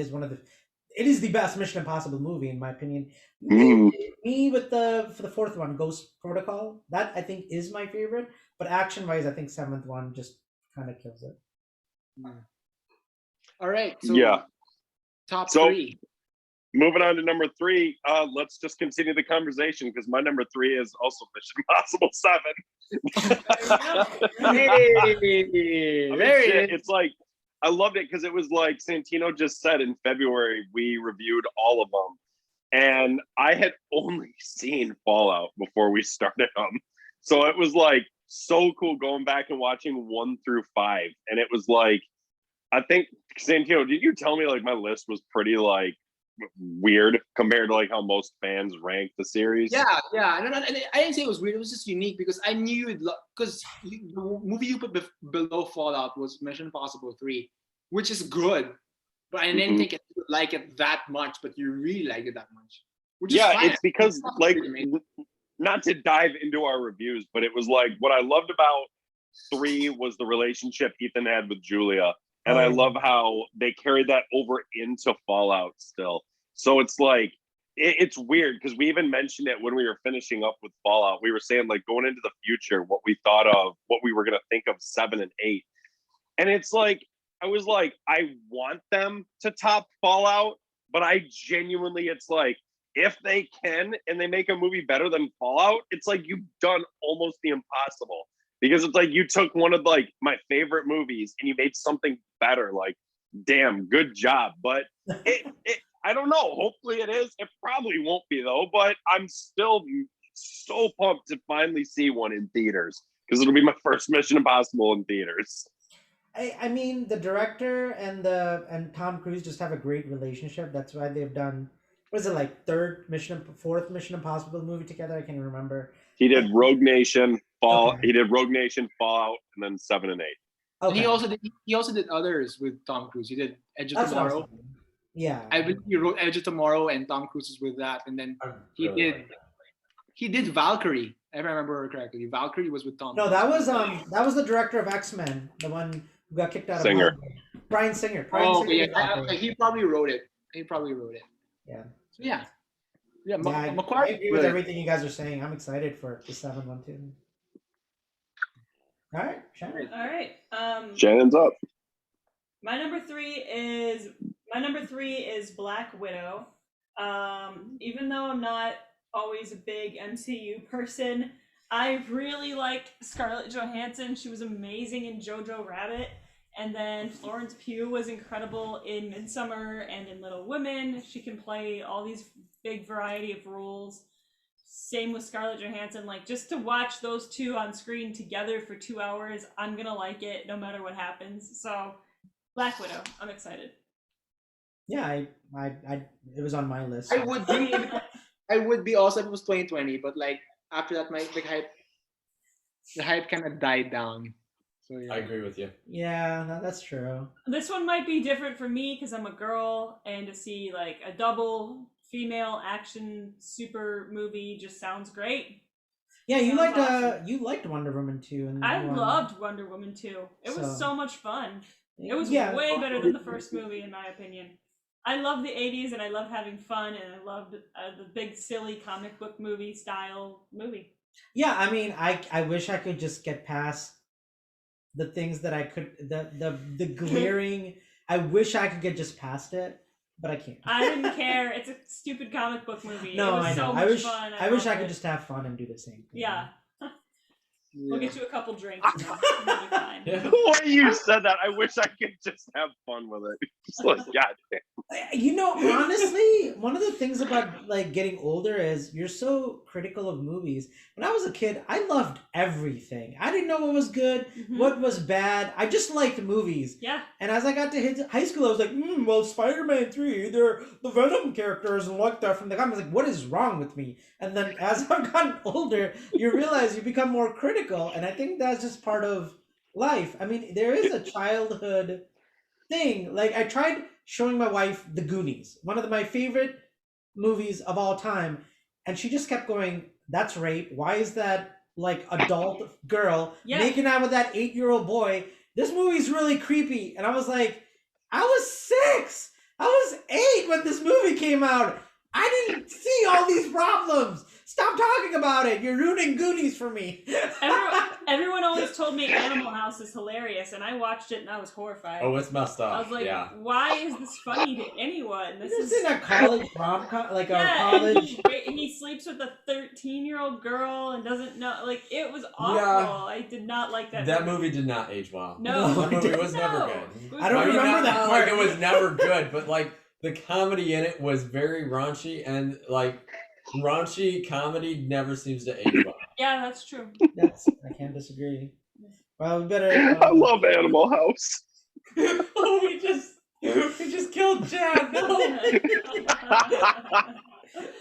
B: is the best Mission Impossible movie in my opinion. Me with for the 4th one, Ghost Protocol. That I think is my favorite, but action wise, I think 7th one just kind of kills it.
D: All right. So top 3.
A: Moving on to number 3, let's just continue the conversation because my number 3 is also Mission Impossible 7. It's like, I loved it because it was like Santino just said in February, we reviewed all of them. And I had only seen Fallout before we started them. So it was like so cool going back and watching 1 through 5. And it was like, I think, Santino, did you tell me like my list was pretty like weird compared to like how most fans rank the series?
D: Yeah. No, I didn't say it was weird. It was just unique because I knew you'd because the movie you put below Fallout was Mission Impossible 3, which is good, but I didn't think you would like it that much. But you really liked it that much. Which is fine.
A: It's because like, not to dive into our reviews, but it was like what I loved about 3 was the relationship Ethan had with Julia. And I love how they carried that over into Fallout still. So it's like, it's weird because we even mentioned it when we were finishing up with Fallout. We were saying like going into the future, what we thought of, what we were going to think of 7 and 8. And it's like, I was like, I want them to top Fallout, but I genuinely, it's like, if they can and they make a movie better than Fallout, it's like you've done almost the impossible. Because it's like you took one of like my favorite movies and you made something better. Like, damn, good job. But I don't know. Hopefully it is. It probably won't be though. But I'm still so pumped to finally see one in theaters because it'll be my first Mission Impossible in theaters.
B: I mean, the director and Tom Cruise just have a great relationship. That's why they've done, what is it, like 4th Mission Impossible movie together? I can't remember.
A: He did Rogue Nation, He did Rogue Nation, Fallout, and then 7 and 8.
B: Okay.
D: And he also did others with Tom Cruise. He did Edge of Tomorrow.
B: Yeah.
D: I believe he wrote Edge of Tomorrow, and Tom Cruise was with that. And then he did Valkyrie. If I remember correctly, Valkyrie was with Tom.
B: No, that was the director of X-Men, the one who got kicked out
A: Singer.
B: of Bryan Singer.
D: He probably wrote it.
B: Yeah.
D: So yeah.
B: I agree with everything you guys are saying. I'm excited for the 7 one too. All right, Shannon.
C: All right.
A: Shannon's up.
C: My number 3 is Black Widow. Even though I'm not always a big MCU person, I really liked Scarlett Johansson. She was amazing in Jojo Rabbit. And then Florence Pugh was incredible in Midsummer and in Little Women. She can play all these big variety of roles. Same with Scarlett Johansson. Like, just to watch those two on screen together for 2 hours, I'm gonna like it no matter what happens. So, Black Widow, I'm excited.
B: Yeah, it was on my list.
D: I would be. I would be also if it was 2020, but like after that, the hype kind of died down. So yeah.
E: I agree with you.
B: Yeah, that's true.
C: This one might be different for me because I'm a girl, and to see like a double female action super movie just sounds great.
B: Yeah, you
C: Sounds
B: liked
C: awesome.
B: you liked Wonder Woman 2. And
C: I loved Wonder Woman 2. It was so much fun. It was way better than the first movie, in my opinion. I love the 80s, and I love having fun, and I loved the big, silly comic book movie style movie.
B: Yeah, I mean, I wish I could just get past the things that I could, the glaring. I wish I could get just past it, but I can't.
C: I didn't care. It's a stupid comic book movie.
B: No,
C: it was
B: I know.
C: So
B: I
C: much
B: wish
C: fun.
B: I wish I
C: loved
B: could
C: it.
B: just have fun and do the same thing.
C: Yeah. We'll get you a couple drinks. And you'll be fine.
E: Yeah.
A: The way you said that, I wish I could just have fun with it. Just like, God damn.
B: You know, honestly, one of the things about like getting older is you're so critical of movies. When I was a kid, I loved everything. I didn't know what was good,
C: Mhm.
B: what was bad. I just liked movies.
C: Yeah.
B: And as I got to high school, I was like, well, Spider-Man 3, they're the Venom characters and like that from the comics. Like, what is wrong with me? And then as I've gotten older, you realize you become more critical. And I think that's just part of life. I mean, there is a childhood thing. Like, I tried showing my wife The Goonies, one of my favorite movies of all time. And she just kept going, that's rape. Why is that like adult girl
C: Yeah.
B: making out with that 8-year-old boy? This movie's really creepy. And I was like, I was 6. I was 8 when this movie came out. I didn't see all these problems. Stop talking about it. You're ruining Goonies for me.
C: Everyone always told me Animal House is hilarious, and I watched it and I was horrified.
E: Oh, it's messed up.
C: I was like,
E: yeah.
C: why is this funny to anyone? This
B: This
C: is
B: is in a college rom-com, like a
C: yeah,
B: college.
C: and he sleeps with a 13-year-old girl and doesn't know. Like, it was awful.
E: Yeah.
C: I did not like that.
E: That movie did not age well.
C: No,
E: That movie
B: it
E: was never
C: No.
E: good.
C: It was
B: I don't
E: I mean,
B: remember
E: not,
B: that
E: not
B: part.
E: like it was never good, but like the comedy in it was very raunchy, and like raunchy comedy never seems to age well.
C: Yeah, that's true.
B: I can't disagree. Well, we better.
A: I love Animal House.
E: Oh, we just killed Chad. No.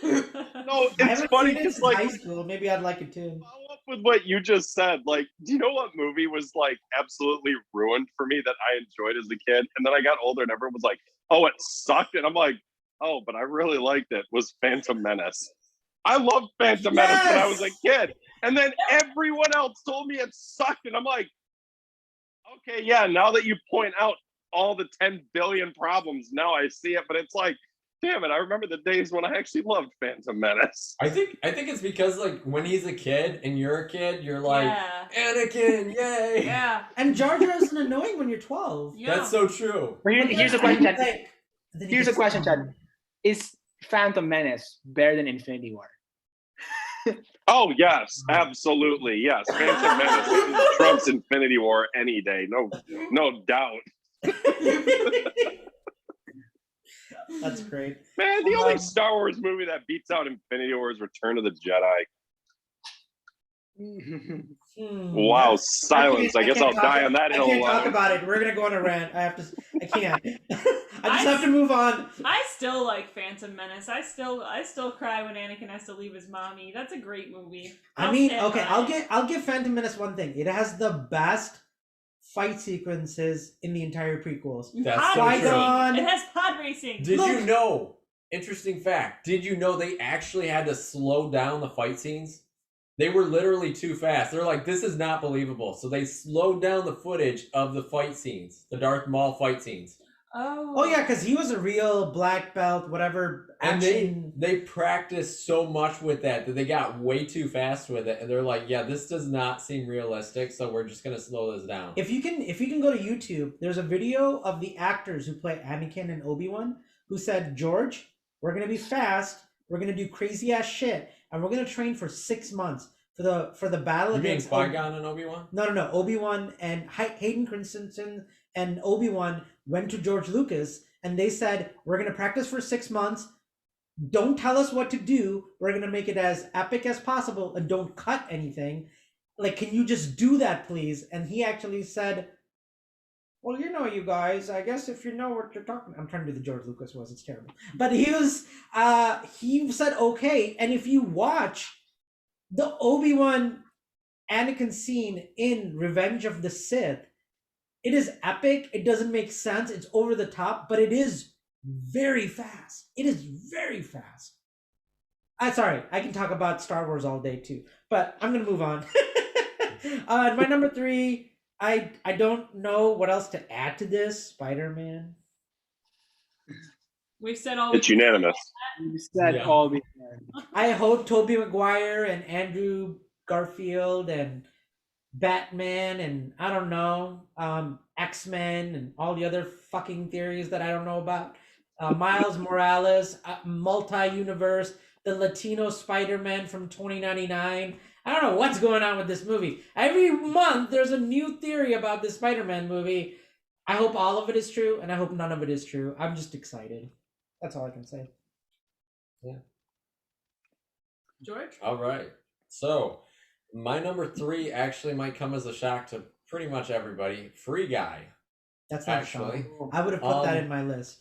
A: No,
B: I
A: it's
B: haven't
A: funny
B: seen it
A: because
B: since
A: like
B: high school. Maybe I'd like it too.
A: follow up with what you just said. Like, do you know what movie was like absolutely ruined for me that I enjoyed as a kid, and then I got older and everyone was like, "Oh, it sucked," and I'm like, "Oh, but I really liked it." Was Phantom Menace. I loved Phantom Menace when I was a kid, and then everyone else told me it sucked, and I'm like, "Okay, yeah." Now that you point out all the 10 billion problems, now I see it. But it's like, damn it, I remember the days when I actually loved Phantom Menace.
E: I think it's because like when he's a kid and you're a kid, you're like
C: Yeah.
E: Anakin, yay!
C: Yeah.
B: And Jar Jar isn't annoying when you're 12.
C: Yeah.
E: That's so true.
D: Here's a question, Chad.
B: Like, then he
D: Here's a
B: gets-
D: question, Chad. Is Phantom Menace better than Infinity War?
A: Oh yes, absolutely yes. Phantom Menace trumps Infinity War any day, no doubt.
B: That's great.
A: Man, the only Star Wars movie that beats out Infinity War is Return of the Jedi. Wow, silence. I guess I'll die on that hill
B: I can't talk
A: alone.
B: about it. We're gonna go on a rant. I can't. I just have to move on.
C: I still like Phantom Menace. I still cry when Anakin has to leave his mommy. That's a great movie.
B: I mean,
C: stand
B: okay,
C: by it.
B: I'll give Phantom Menace one thing. It has the best fight sequences in the entire prequels.
E: That's
C: Pod
E: so
C: racing.
B: true.
C: It has pod racing.
E: Did
B: Look.
E: you know? Interesting fact. Did you know they actually had to slow down the fight scenes? They were literally too fast. They're like, this is not believable. So they slowed down the footage of the fight scenes, the Darth Maul fight scenes.
B: Oh yeah, because he was a real black belt, whatever
E: And
B: action.
E: they practiced so much with that they got way too fast with it. And they're like, yeah, this does not seem realistic, so we're just going to slow this down.
B: If you can go to YouTube, there's a video of the actors who play Anakin and Obi-Wan who said, George, we're gonna be fast, we're gonna do crazy ass shit, and we're gonna train for 6 months. for the battle
E: You mean
B: against
E: Qui-Gon and Obi-Wan?
B: No. Obi-Wan and Hayden Christensen and Obi-Wan went to George Lucas and they said, "We're going to practice for 6 months. Don't tell us what to do. We're going to make it as epic as possible and don't cut anything. Like, can you just do that, please?" And he actually said, "Well, you guys, I guess if you know what you're talking," I'm trying to do the George Lucas voice, it's terrible. But he said, "Okay." And if you watch the Obi-Wan Anakin scene in Revenge of the Sith, it is epic. It doesn't make sense. It's over the top, but it is very fast. It is very fast. Sorry, I can talk about Star Wars all day too, but I'm gonna move on. My number 3, I don't know what else to add to this. Spider-Man.
C: We've said all.
A: It's unanimous.
D: You said
E: Yeah.
D: all the
B: I hope Tobey Maguire and Andrew Garfield and Batman and I don't know, X-Men and all the other fucking theories that I don't know about. Miles Morales, multi-universe, the Latino Spider-Man from 2099. I don't know what's going on with this movie. Every month there's a new theory about this Spider-Man movie. I hope all of it is true, and I hope none of it is true. I'm just excited. That's all I can say.
C: George?
E: All right. So, my number 3 actually might come as a shock to pretty much everybody. Free Guy.
B: That's not
E: Actually,
B: shocking. I would have put that in my list.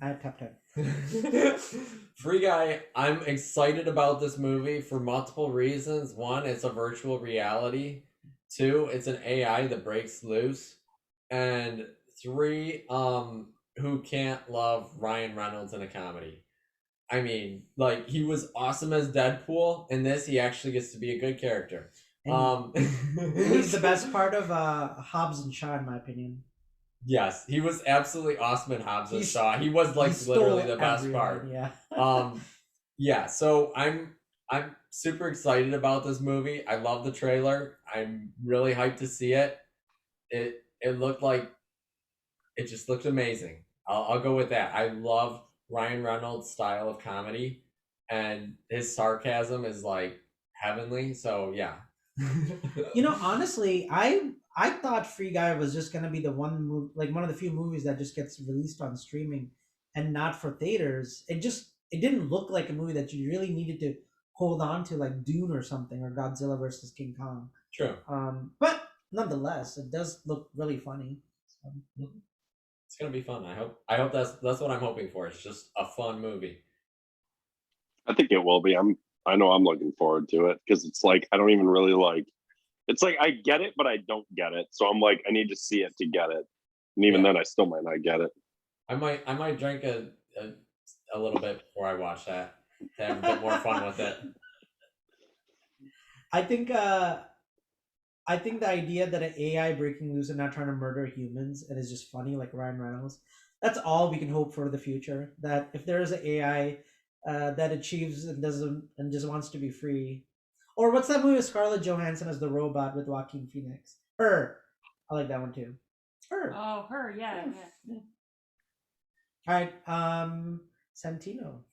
B: I have top 10.
E: Free Guy, I'm excited about this movie for multiple reasons. 1, it's a virtual reality. 2, it's an AI that breaks loose. And 3, who can't love Ryan Reynolds in a comedy? I mean, like, he was awesome as Deadpool. In this, he actually gets to be a good character.
B: He's the best part of Hobbs and Shaw, in my opinion.
E: Yes, he was absolutely awesome in Hobbs and
B: He's-
E: Shaw. He was like
B: He
E: literally
B: stole
E: the best
B: everyone,
E: part.
B: Yeah.
E: Yeah, so I'm super excited about this movie. I love the trailer. I'm really hyped to see it. It looked like it just looked amazing. I'll go with that. I love Ryan Reynolds' style of comedy, and his sarcasm is like heavenly. So yeah.
B: Honestly, I thought Free Guy was just gonna be the one of the few movies that just gets released on streaming and not for theaters. It didn't look like a movie that you really needed to hold on to, like Dune or something, or Godzilla versus King Kong.
E: True.
B: But nonetheless, it does look really funny. So.
E: It's gonna be fun. I hope that's what I'm hoping for. It's just a fun movie.
A: I think it will be. I know I'm looking forward to it because it's like I don't even really like. It's like I get it, but I don't get it. So I'm like I need to see it to get it, and even then I still might not get it.
E: I might drink a little bit before I watch that to have a bit more fun with it.
B: I think the idea that an AI breaking loose and not trying to murder humans and is just funny like Ryan Reynolds, that's all we can hope for the future. That if there is an AI that achieves and doesn't and just wants to be free, or what's that movie with Scarlett Johansson as the robot with Joaquin Phoenix? Her, I like that one too. Her.
C: Oh, her, yeah.
B: All right, Santino.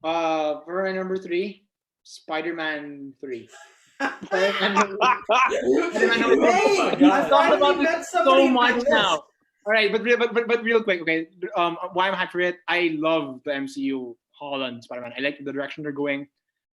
D: For my number 3, Spider-Man 3. Spider-Man number
B: Hey,
E: God.
D: I've thought
B: finally
D: about
B: met
D: this
B: somebody
D: so
B: in my
D: much
B: list.
D: now. All right, but real quick, okay. Why I'm hyped for it? I love the MCU Holland Spider-Man. I like the direction they're going.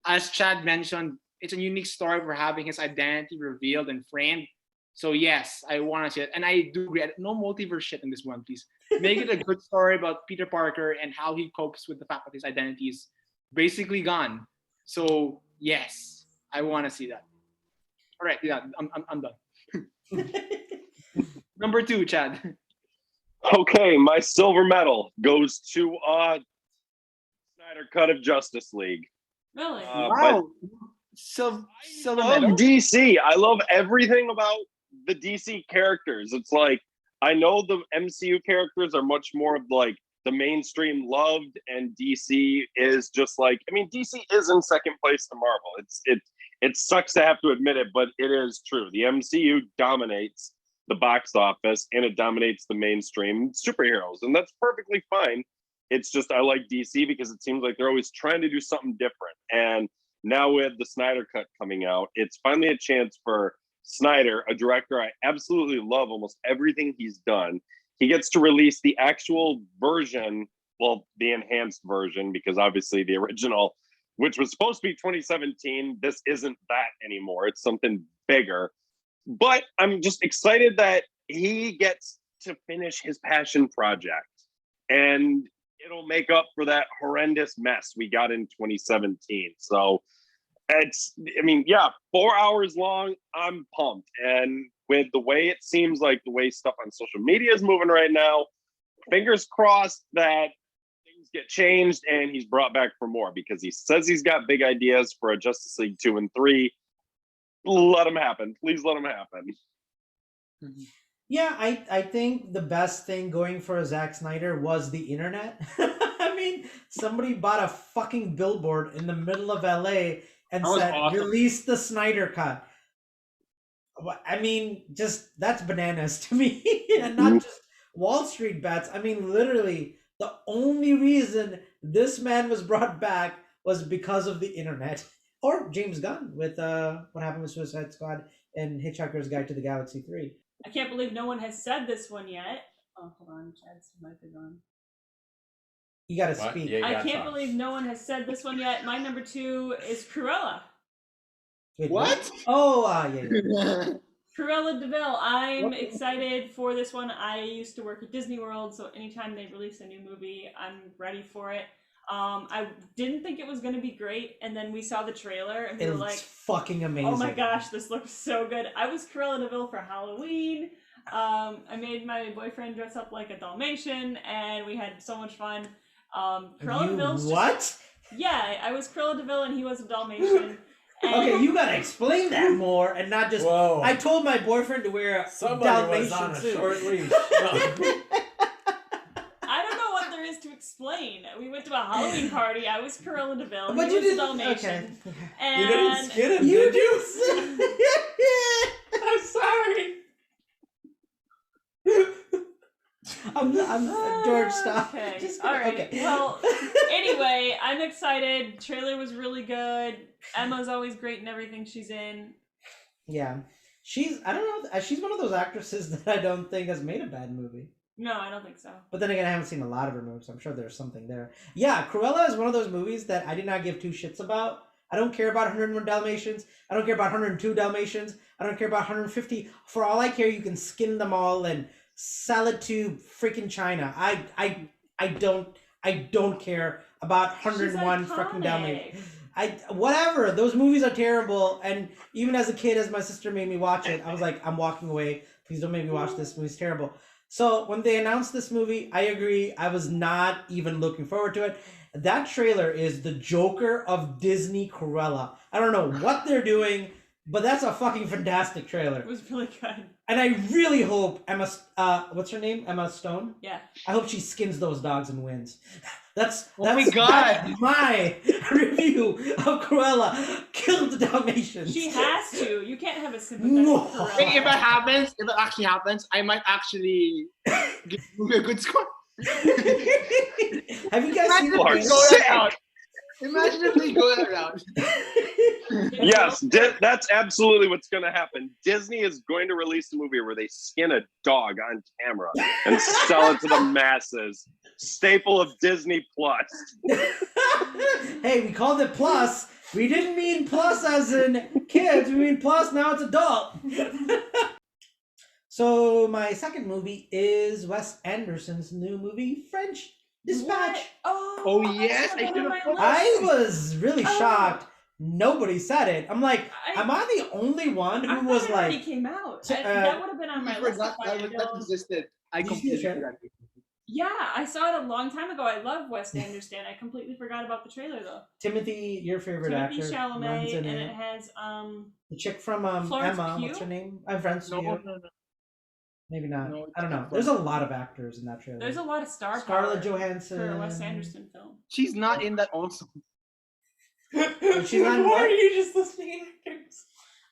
D: As Chad mentioned, it's a unique story for having his identity revealed and framed. So yes, I want to see it, and I do agree. No multiverse shit in this one, please. Make it a good story about Peter Parker and how he copes with the fact that his identity is basically gone. So yes, I want to see that. All right, yeah, I'm done. Number 2, Chad.
A: Okay, my silver medal goes to Snyder Cut of Justice League.
C: Really?
D: Wow. Silver
A: I love
D: medal?
A: DC. I love everything about the DC characters. It's like I know the MCU characters are much more of like the mainstream loved, and DC is just like DC is in second place to Marvel. It sucks to have to admit it, but it is true. The MCU dominates the box office and it dominates the mainstream superheroes, and that's perfectly fine. It's just I like DC because it seems like they're always trying to do something different. And now with the Snyder Cut coming out, it's finally a chance for Snyder, a director I absolutely love almost everything he's done. He gets to release the actual version, well, the enhanced version, because obviously the original, which was supposed to be 2017, this isn't that anymore. It's something bigger. But I'm just excited that he gets to finish his passion project. And it'll make up for that horrendous mess we got in 2017. So it's, I mean, yeah, 4 hours long. I'm pumped. And with the way it seems like the way stuff on social media is moving right now, fingers crossed that things get changed and he's brought back for more, because he says he's got big ideas for a Justice League 2 and 3. Let him happen. Please let him happen.
B: Yeah, I think the best thing going for Zack Snyder was the internet. I mean, somebody bought a fucking billboard in the middle of LA and said,
D: awesome.
B: release the Snyder Cut. I mean, just that's bananas to me. And not just Wall Street bets. I mean, literally, the only reason this man was brought back was because of the internet. Or James Gunn with what happened with Suicide Squad and Hitchhiker's Guide to the Galaxy 3.
C: I can't believe no one has said this one yet. Oh, hold on, Chad's mic is on.
B: You gotta
E: What?
B: speak.
E: Yeah, you
C: I
E: gotta
C: can't
E: talk.
C: believe no one has said this one yet. My number 2 is Cruella.
B: Wait,
D: What?
B: Oh, yeah.
C: Cruella DeVille. I'm excited for this one. I used to work at Disney World, so anytime they release a new movie, I'm ready for it. I didn't think it was going to be great, and then we saw the trailer, and we were
B: It's
C: like,
B: fucking amazing.
C: oh my gosh, this looks so good. I was Cruella DeVille for Halloween. I made my boyfriend dress up like a Dalmatian, and we had so much fun. Cruella DeVille's just-
B: what?
C: yeah, I was Cruella DeVille, and he was a Dalmatian. And
B: Okay, you gotta explain that more and not just.
E: Whoa.
B: I told my boyfriend to wear a
E: Somebody was
B: Dalmatian
E: on a
B: suit.
E: short leash. No.
C: I don't know what there is to explain. We went to a Halloween party. I was Cruella DeVille.
B: But
C: He
B: you
C: was a
B: didn't.
C: Dalmatian.
B: Okay.
C: And
E: You didn't skin him,
B: You
E: did you?
B: did.
C: I'm sorry.
B: I'm George. Stop.
C: Okay.
B: Just
C: All right.
B: Okay.
C: Well, anyway, I'm excited. Trailer was really good. Emma's always great in everything she's in.
B: Yeah, I don't know. She's one of those actresses that I don't think has made a bad movie.
C: No, I don't think so.
B: But then again, I haven't seen a lot of her movies. So I'm sure there's something there. Yeah, Cruella is one of those movies that I did not give two shits about. I don't care about 101 Dalmatians. I don't care about 102 Dalmatians. I don't care about 150. For all I care, you can skin them all and sell it to freaking China. I don't care about 101
C: She's
B: fucking
C: iconic.
B: Dalmatians. Whatever. Those movies are terrible. And even as a kid, as my sister made me watch it, I was like, I'm walking away. Please don't make me watch this. Movie's terrible. So when they announced this movie, I agree. I was not even looking forward to it. That trailer is the Joker of Disney Cruella. I don't know what they're doing, but that's a fucking fantastic trailer.
C: It was really good.
B: And I really hope Emma, what's her name? Emma Stone?
C: Yeah.
B: I hope she skins those dogs and wins. That's
D: my God.
B: that's my review of Cruella. Kill the Dalmatians.
C: She has to. You can't have a sympathetic
B: No.
C: Cruella.
D: Hey, if it actually happens, I might actually give you a good score.
B: Have you guys seen
D: Imagine
B: the
D: if we
B: trailer?
D: go that route. Imagine if we go that route.
A: Yes, that's absolutely what's going to happen. Disney is going to release a movie where they skin a dog on camera and sell it to the masses. Staple of Disney Plus.
B: Hey, we called it plus. We didn't mean plus as in kids. We mean plus now it's adult. So my second movie is Wes Anderson's new movie, French Dispatch.
C: What? Oh,
D: Oh,
C: that's
D: yes,
C: on
D: I did
C: my
D: a-
C: list.
B: I was really
C: Oh.
B: shocked. Nobody said it. I'm like,
C: I-
B: am I the only one
C: I
B: who
C: thought
B: was
C: it already
B: like,
C: came out.
B: So,
C: That would have been on my
D: I
C: list.
D: forgot
C: if I had
D: that
C: known.
D: existed. I
B: Did you see
D: completely
B: the trailer?
D: forgot.
C: Yeah, I saw it a long time ago. I love Wes Anderson. I completely forgot about the trailer though.
B: Timothy, your favorite
C: Timothy
B: actor,
C: Chalamet,
B: runs in
C: and
B: it.
C: it has
B: The chick from
C: Florence
B: Emma,
C: Pugh?
B: what's her name? I'm friends with
D: No,
B: you.
D: no, no.
B: Maybe not.
D: No, it's
B: I don't know.
D: not
B: There's a
D: Florence.
B: lot of actors in that trailer.
C: there's a lot of star
B: Scarlett
C: power
B: Johansson
C: for a Wes Anderson film.
D: She's not in that also.
B: She's on
E: Why
B: what?
E: are you just listening to actors?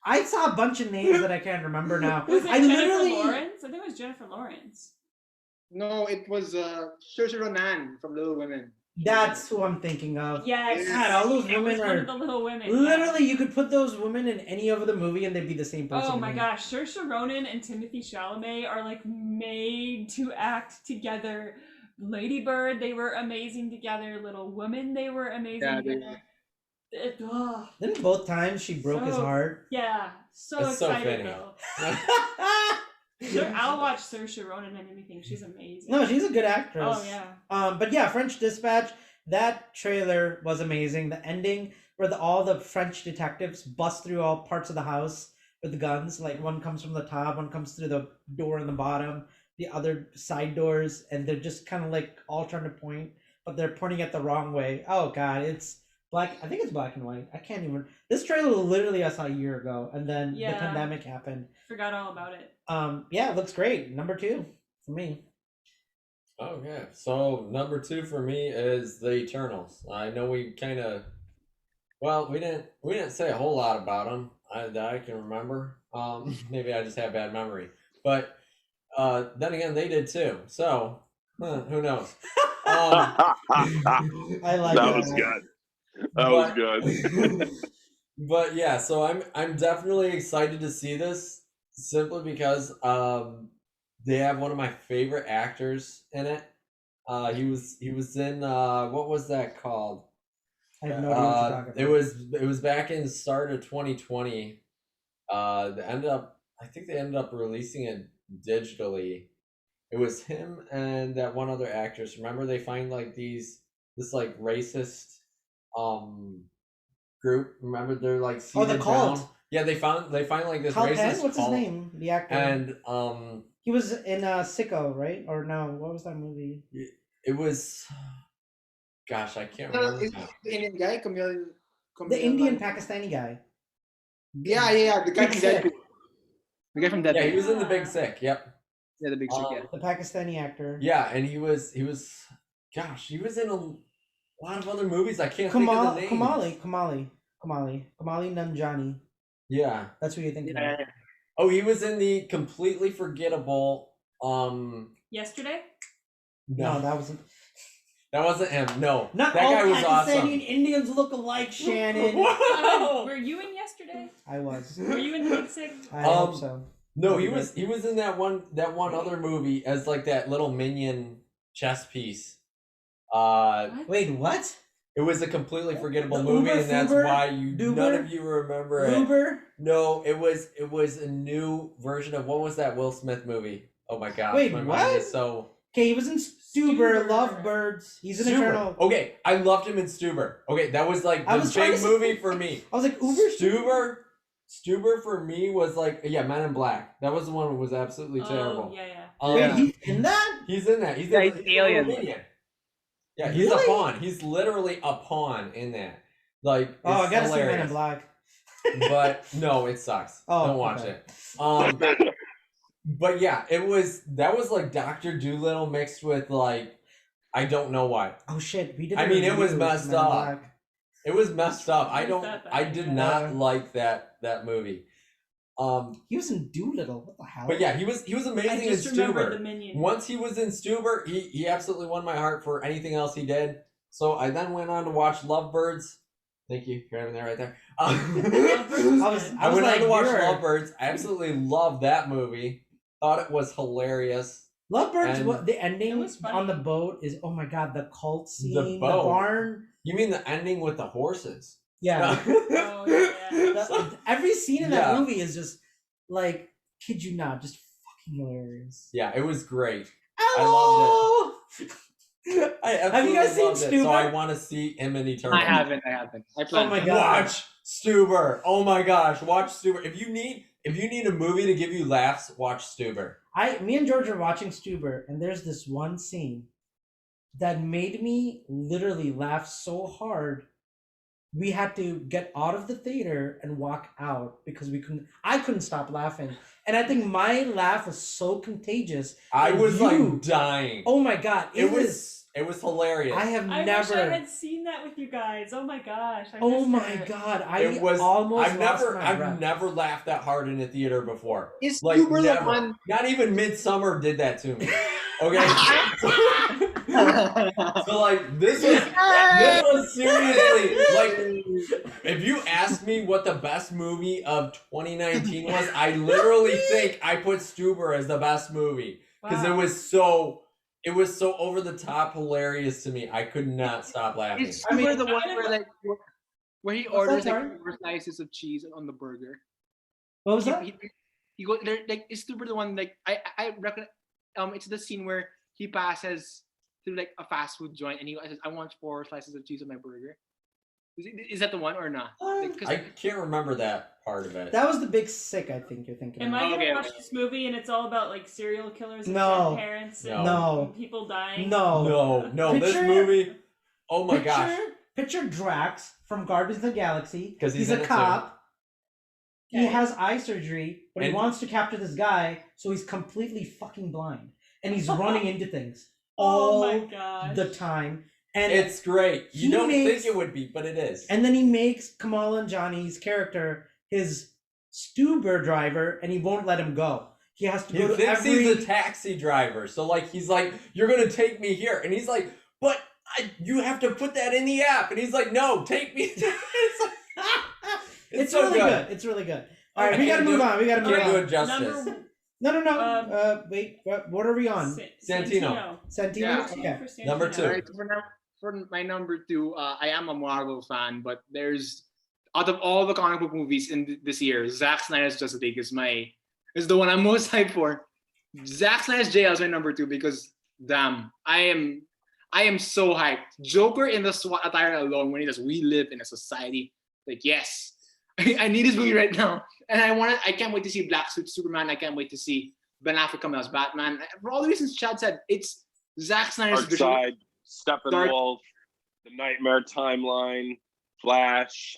B: I saw a bunch of names that I can't remember now.
C: Was it
B: I
C: Jennifer
B: literally
C: Lawrence? I think it was Jennifer Lawrence.
D: No, it was Saoirse Ronan from Little Women.
B: That's who I'm thinking of.
C: Yes.
B: God, all those
C: It was
B: women
C: one
B: are
C: of the little women. yeah.
B: literally. You could put those women in any other movie, and they'd be the same person.
C: Oh
B: to
C: my
B: me.
C: gosh, Saoirse Ronan and Timothy Chalamet are like made to act together. Lady Bird, they were amazing together. Little Women, they were amazing
D: Yeah, they
C: together.
B: Then both times she broke his
C: So-
B: heart.
C: Yeah, so
E: It's so
C: excited
E: funny.
C: though. I'll watch Saoirse Ronan and anything. She's amazing.
B: No, she's a good actress.
C: Oh yeah.
B: But yeah, French Dispatch. That trailer was amazing. The ending where all the French detectives bust through all parts of the house with the guns. Like one comes from the top, one comes through the door in the bottom, the other side doors, and they're just kind of like all trying to point, but they're pointing it the wrong way. Oh god, it's black. I think it's black and white. I can't even. This trailer literally I saw a year ago, and then the
C: Yeah.
B: pandemic happened.
C: Forgot all about it.
B: Yeah, it looks great. Number 2 for me.
E: Okay, so number 2 for me is the Eternals. I know we kind of, well, we didn't say a whole lot about them that I can remember. Maybe I just have bad memory, but then again, they did too. So who knows?
B: I like
A: that was good. That was good.
E: But yeah, so I'm definitely excited to see this simply because they have one of my favorite actors in it. He was in what was that called?
B: I have no idea what you're talking about.
E: It was back in the start of 2020. I think they ended up releasing it digitally. It was him and that one other actress. Remember they find like this like racist group. Remember they're like
B: Oh, the
E: seated
B: cult.
E: down. Yeah, they find like this
B: Carl
E: racist
B: Penn? What's his
E: cult.
B: name? The actor.
E: And
B: he was in Sicko, right? Or no? What was that movie?
E: it was, gosh, I can't
D: No,
E: remember.
D: is the Indian guy, Camille?
B: The Indian Pakistani guy.
D: Yeah, the guy
B: Big
D: from
B: Sick.
D: Deadpool. The guy from Deadpool.
E: Yeah, he was in The Big Sick. Yep.
D: Yeah, the big chick. Yeah.
B: The Pakistani actor.
E: Yeah, and he was, gosh, he was in a lot of other movies. I can't think of the names.
B: Kamali Nanjiani.
E: Yeah.
B: That's who you think.
D: Yeah.
E: Oh, he was in the completely forgettable.
C: Yesterday?
B: No, that wasn't.
E: That wasn't him. No,
B: Not
E: that
B: all
E: guy was
B: Pakistani
E: awesome.
B: and Indians look alike, Shannon.
E: Wow.
C: Were you in Yesterday?
B: I was.
C: Were you in The Big Sick?
B: I hope so.
E: No, he was in that one other movie as like that little minion chess piece.
B: Wait, what?
E: It was a completely forgettable
B: The
E: movie,
B: Uber
E: and that's
B: Fuber?
E: why
B: Duber?
E: none of you remember it.
B: Uber?
E: No, it was a new version of what was that Will Smith movie? Oh my gosh,
B: Wait,
E: my
B: what?
E: mind is so.
B: Okay, he was in Stuber, Lovebirds. He's an
E: Stuber.
B: Eternal.
E: Okay, I loved him in Stuber. Okay, that was like
B: I
E: the
B: was trying
E: big
B: to
E: movie for me.
B: I was like, Uber?
E: Stuber for me was like, yeah, Men in Black. That was the one that was absolutely terrible.
C: Yeah.
B: Wait, he's in that?
E: He's in that. He's
D: Yeah,
E: a
D: he's alien.
E: minion. Yeah, he's
B: Really?
E: a pawn. He's literally a pawn in that. Like, it's
B: Oh, I gotta see Men in
E: hilarious.
B: Black.
E: But no, it sucks.
B: Oh,
E: Don't watch
B: okay.
E: it. But yeah, that was like Dr. Dolittle mixed with like I don't know what.
B: Oh shit, we did.
E: I
B: a
E: mean, it was
B: review of
E: messed
B: Men in
E: up.
B: Black.
E: It was messed up.
C: What is that
E: I
C: then?
E: did
C: Yeah.
E: not like that movie.
B: He was in Doolittle. What the hell?
E: But yeah, he was
C: I
E: amazing in
C: just remembered the
E: Stuber.
C: minion.
E: Once he was in Stuber, he absolutely won my heart for anything else he did. So I then went on to watch Lovebirds. Thank you. You're having that right there. I went on to watch Lovebirds. I absolutely loved that movie. Thought it was hilarious.
B: Lovebirds.
E: And-
B: What the ending
C: It was funny.
B: on the boat is? Oh my god, the cult scene, the
E: boat.
B: barn.
E: You mean the ending with the horses?
B: Yeah.
C: Oh, yeah.
B: Every scene in that
E: Yeah.
B: movie is just like, kid you not, just fucking hilarious.
E: Yeah, it was great.
B: Hello!
E: I
B: Have you guys
E: absolutely
B: seen
E: loved it, so I
B: Stuber?
E: want to see him in Eternal.
D: I haven't. I plan.
B: Oh my God.
E: Watch Stuber. Oh my gosh, watch Stuber. If you need a movie to give you laughs, watch Stuber.
B: Me and George are watching Stuber, and there's this one scene that made me literally laugh so hard. We had to get out of the theater and walk out because I couldn't stop laughing. And I think my laugh was so contagious.
E: I
B: And
E: was
B: you-
E: like dying.
B: Oh my god,
E: it was hilarious.
B: I have
C: I
B: never.
C: wish I had seen that with you guys. Oh my gosh. I
B: Oh
C: missed
B: my
C: it.
B: god,
E: It was
B: almost
E: I've
B: lost
E: never
B: my breath.
E: I've never laughed that hard in a theater before.
D: Is
E: Like
D: Uber the
E: never.
D: one?
E: Not even Midsummer did that to me. Okay. So like this was seriously like if you ask me what the best movie of 2019 was, I literally think I put Stuber as the best movie because
C: Wow.
E: it was so over the top hilarious to me. I could not stop laughing.
D: It's
B: I mean,
D: super the one
C: kind of
D: where like where he
B: What's that,
D: orders like
B: sorry?
D: 4 slices of cheese on the burger.
B: What was
D: He,
B: that?
D: he go there like it's super the one like I reckon it's the scene where he passes through like a fast food joint and he says, I want 4 slices of cheese on my burger. Is that the one or not? Like, 'cause
E: I can't remember that part of it.
B: That was the Big Sick, I think you're thinking.
C: Am
B: of.
C: I gonna
D: Okay,
C: watch
D: okay.
C: this movie and it's all about like serial killers and
B: No.
C: dead parents and
B: No.
C: people dying?
B: No.
E: No, this
B: Picture-
E: movie. Oh my gosh.
B: Picture Drax from Guardians of the Galaxy.
E: 'Cause he's
B: a
E: in it too.
B: cop. He
C: Okay.
B: has eye surgery, but he
E: And-
B: wants to capture this guy, so he's completely fucking blind. And he's running into things
C: Oh
B: all
C: my gosh.
B: the time. And
E: It's great. You
B: He
E: don't
B: makes-
E: think it would be, but it is.
B: and then he makes Kamala and Johnny's character his Stuber driver, and he won't let him go. He has to
E: He
B: go to
E: thinks
B: every.
E: he's a taxi driver, so like he's like, "You're gonna take me here," and he's like, "But you have to put that in the app," and he's like, "No, take me." It's, like,
B: It's
E: so
B: really good. It's really good. All right,
E: I
B: we gotta
E: can't
B: move
E: do-
B: on. We gotta move
E: Can't
B: on.
E: do it justice.
C: Number
B: No. Wait. What are we on?
E: Santino.
B: Santino.
D: Yeah.
B: Okay.
C: For
E: Number
C: Santino.
E: two.
D: Alright, for my number 2, I am a Marvel fan, but there's out of all the comic book movies in this year, Zack Snyder's Justice League is the one I'm most hyped for. Zack Snyder's JL is my number 2 because damn, I am so hyped. Joker in the SWAT attire alone when he says we live in a society like yes, I need this movie right now, and I can't wait to see Black Suit Superman. I can't wait to see Ben Affleck come as Batman. For all the reasons Chad said, it's Zack Snyder's
A: Dark
D: vision.
A: Side, Steppenwolf, the Nightmare Timeline, Flash.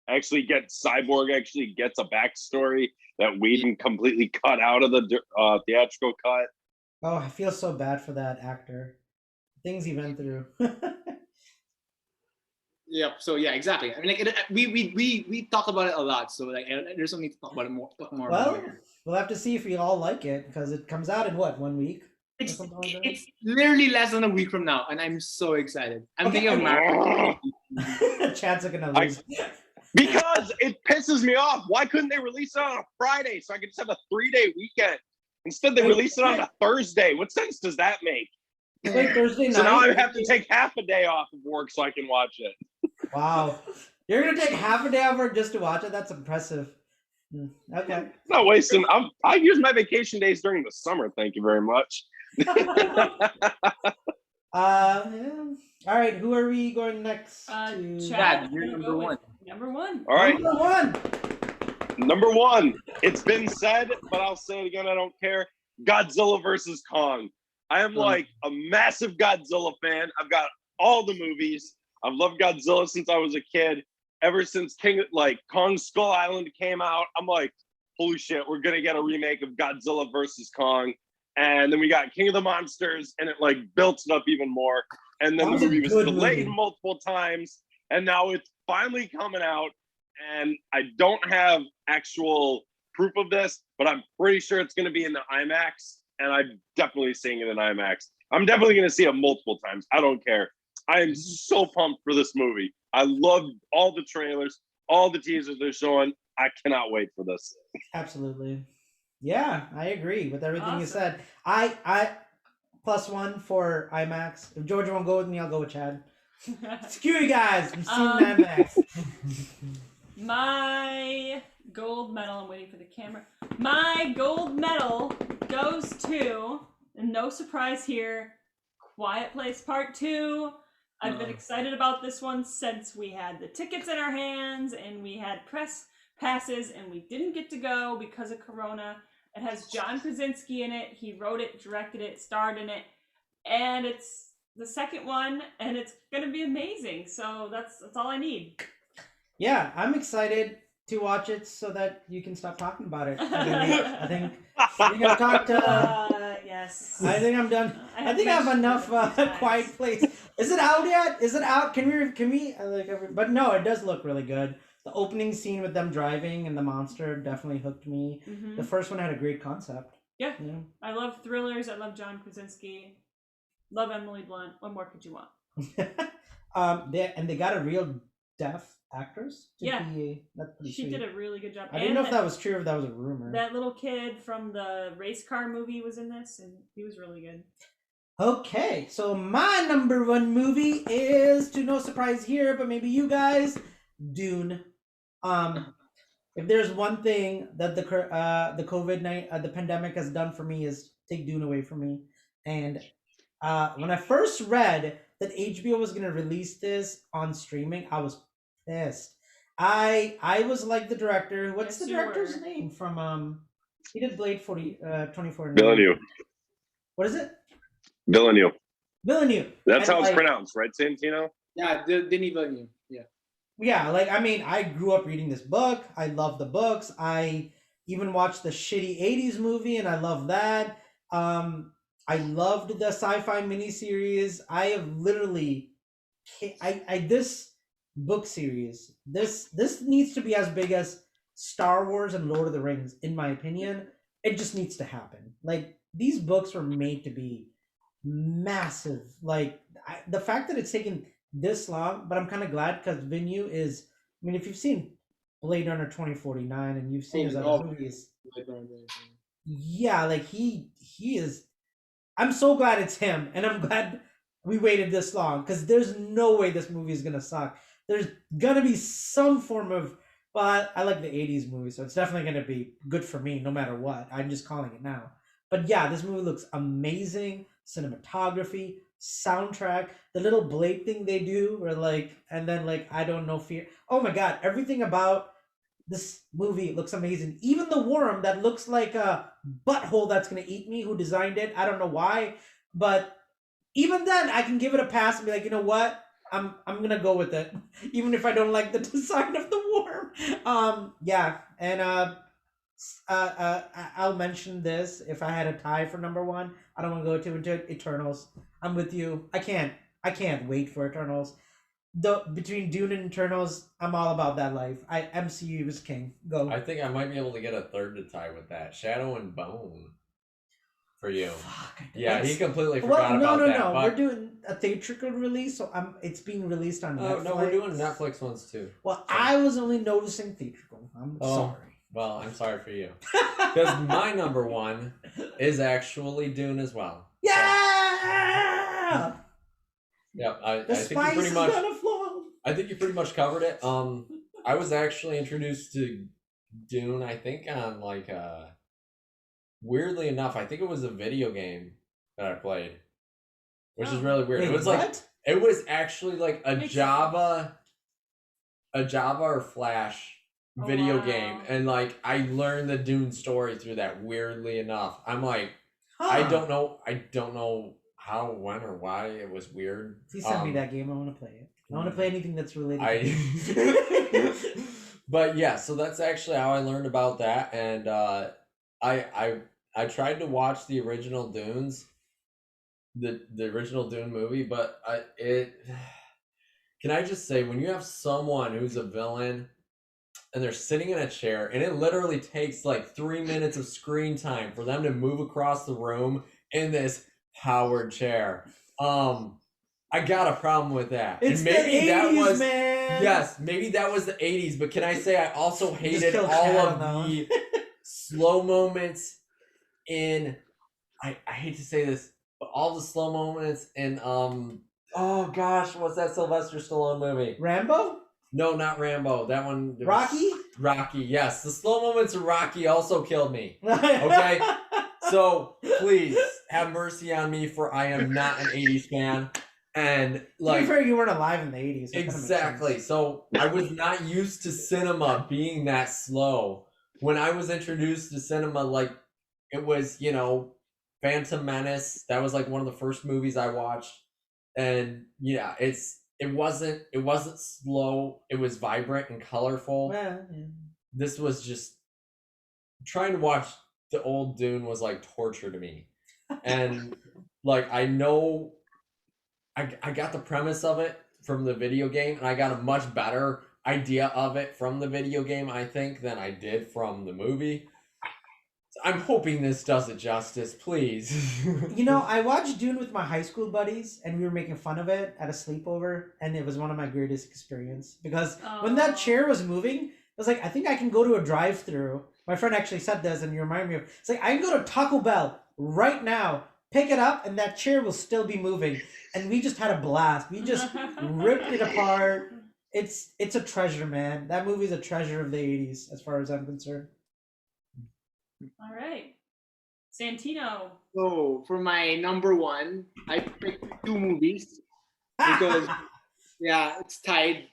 A: Cyborg actually gets a backstory that Whedon completely cut out of the theatrical cut.
B: Oh, I feel so bad for that actor. Things he went through.
D: Yep. So yeah, exactly. I mean, like we talk about it a lot. So like, there's no need to talk about it more. Talk more
B: Well,
D: about it.
B: we'll have to see if we all like it because it comes out in what, 1 week?
D: It's
B: something like that?
D: it's literally less than a week from now, and I'm so excited. I'm
B: Okay,
D: thinking of Marvel.
B: Chad's gonna lose.
A: Because it pisses me off. Why couldn't they release it on a Friday so I could just have a 3-day weekend? Instead, they release it on a Thursday. What sense does that make?
B: Wait, Thursday night.
A: So now I have to take half a day off of work so I can watch it.
B: Wow, you're gonna take half a day off work just to watch it? That's impressive. Okay.
A: I'm not wasting. I use my vacation days during the summer. Thank you very much.
B: Yeah. All right, who are we going next? to?
C: Chad,
D: you're
C: gonna
D: number
C: go with
D: one.
C: Number one.
A: All right,
B: Number one.
A: number 1. It's been said, but I'll say it again. I don't care. Godzilla versus Kong. I am like a massive Godzilla fan. I've got all the movies. I've loved Godzilla since I was a kid. Ever since Kong Skull Island came out, I'm like, holy shit, we're gonna get a remake of Godzilla versus Kong. And then we got King of the Monsters, and it like built it up even more. And then
B: That
A: the
B: was a
A: movie was
B: good
A: delayed
B: movie.
A: multiple times, and now it's finally coming out. And I don't have actual proof of this, but I'm pretty sure it's gonna be in the IMAX, and I'm definitely seeing it in IMAX. I'm definitely gonna see it multiple times. I don't care. I am so pumped for this movie. I loved all the trailers, all the teasers they're showing. I cannot wait for this.
B: Absolutely. Yeah, I agree with everything you
C: Awesome.
B: said. I +1 for IMAX. If Georgia won't go with me, I'll go with Chad. Screw you guys. I'm seeing IMAX.
C: My gold medal, I'm waiting for the camera. My gold medal goes to, and no surprise here, Quiet Place Part 2. I've been excited about this one since we had the tickets in our hands and we had press passes and we didn't get to go because of Corona. It has John Krasinski in it. He wrote it, directed it, starred in it. And it's the second one and it's going to be amazing. So that's all I need.
B: Yeah, I'm excited to watch it so that you can stop talking about it. I think I've talked.
C: Yes.
B: I think I'm done. I think I have enough Quiet Place. Is it out yet? Is it out? Can we? But no, it does look really good. The opening scene with them driving and the monster definitely hooked me.
C: Mhm.
B: The first one had a great concept.
C: Yeah.
B: You know?
C: I love thrillers. I love John Krasinski. Love Emily Blunt. What more could you want?
B: They got a real deaf actress.
C: Yeah.
B: That's pretty
C: She
B: sweet.
C: did a really good job.
B: I didn't know if that was true or if that was a rumor.
C: That little kid from the race car movie was in this, and he was really good.
B: Okay, so my number one movie is, to no surprise here, but maybe you guys, Dune. If there's one thing that the the pandemic has done for me is take Dune away from me. And when I first read that HBO was gonna release this on streaming, I was pissed. I was like the director. What's
C: Yes,
B: the
C: you
B: director's
C: were.
B: name from he did Blade 24.
A: Villeneuve.
B: What is it?
A: Villeneuve.
B: Villeneuve.
A: That's
B: And,
A: how it's
B: like,
A: pronounced, right, Santino?
D: Yeah, Denis Villeneuve. Yeah.
B: Yeah, like I mean, I grew up reading this book. I love the books. I even watched the shitty 80s movie and I love that. I loved the sci-fi miniseries. I have literally I this book series, this needs to be as big as Star Wars and Lord of the Rings, in my opinion. It just needs to happen. Like these books were made to be massive. Like the fact that it's taken this long, but I'm kind of glad because Venue is. I mean, if you've seen Blade Runner 2049 and you've seen his other movies, yeah, like he is. I'm so glad it's him, and I'm glad we waited this long because there's no way this movie is gonna suck. There's gonna be some form of. Well, I like the 80s movie, so it's definitely gonna be good for me no matter what. I'm just calling it now. But yeah, this movie looks amazing. Cinematography, soundtrack, the little blade thing they do, where like, and then like, I don't know, fear. Oh my god, everything about this movie looks amazing. Even the worm that looks like a butthole that's gonna eat me, who designed it, I don't know why, but even then, I can give it a pass and be like, you know what? I'm gonna go with it, even if I don't like the design of the worm. Yeah, and I'll mention this if I had a tie for number one. I don't want to go into Eternals. I'm with you. I can't wait for Eternals. Between Dune and Eternals, I'm all about that life. MCU is king. Go.
E: I think I might be able to get a third to tie with that. Shadow and Bone. For you.
B: Fuck,
E: yeah, he completely forgot about that.
B: No. We're doing a theatrical release, so it's being released on Netflix.
E: No, we're doing Netflix ones too.
B: Well, so. I was only noticing theatrical. I'm sorry.
E: Well, I'm sorry for you. Because my number one is actually Dune as well.
B: Yeah!
E: Yep, I think you pretty much. I think you pretty much covered it. I was actually introduced to Dune, I think, on like weirdly enough, I think it was a video game that I played, which is really weird.
B: Wait,
E: it was
B: what?
E: like it was actually like a Java or Flash video game, and like I learned the Dune story through that. Weirdly enough, I'm like, I don't know how, when, or why it was weird.
B: Please send me that game. I want to play it. I want to play anything that's related.
E: But yeah, so that's actually how I learned about that, and I tried to watch the original Dunes, the original Dune movie, but can I just say, when you have someone who's a villain and they're sitting in a chair and it literally takes like 3 minutes of screen time for them to move across the room in this powered chair, I got a problem with that.
B: It's
E: and maybe
B: the 80s,
E: that was
B: man.
E: Yes, maybe that was the 80s, but can I say I also hated all of the slow moments in I hate to say this, but all the slow moments in oh gosh, what's that Sylvester Stallone movie?
B: Rambo?
E: No, not Rambo. That one.
B: Rocky?
E: Rocky, yes. The slow moments of Rocky also killed me. Okay? So please have mercy on me, for I am not an 80s fan. And like,
B: to be fair, you weren't alive in the 80s. So
E: exactly. So I was not used to cinema being that slow. When I was introduced to cinema, like it was, Phantom Menace. That was like one of the first movies I watched. And yeah, it wasn't slow. It was vibrant and colorful.
B: Well, yeah.
E: This was just trying to watch the old Dune was like torture to me. And like, I know I got the premise of it from the video game, and I got a much better idea of it from the video game, I think, than I did from the movie. I'm hoping this does it justice, please.
B: You know, I watched Dune with my high school buddies, and we were making fun of it at a sleepover, and it was one of my greatest experience because when that
C: Oh.
B: chair was moving, I was like, I think I can go to a drive-through. My friend actually said this, and you remind me of. It's like I can go to Taco Bell right now, pick it up, and that chair will still be moving. And we just had a blast. We just ripped it apart. It's a treasure, man. That movie's a treasure of the '80s, as far as I'm concerned.
C: All right. Santino.
D: So for my number one, I picked two movies because yeah, it's tied.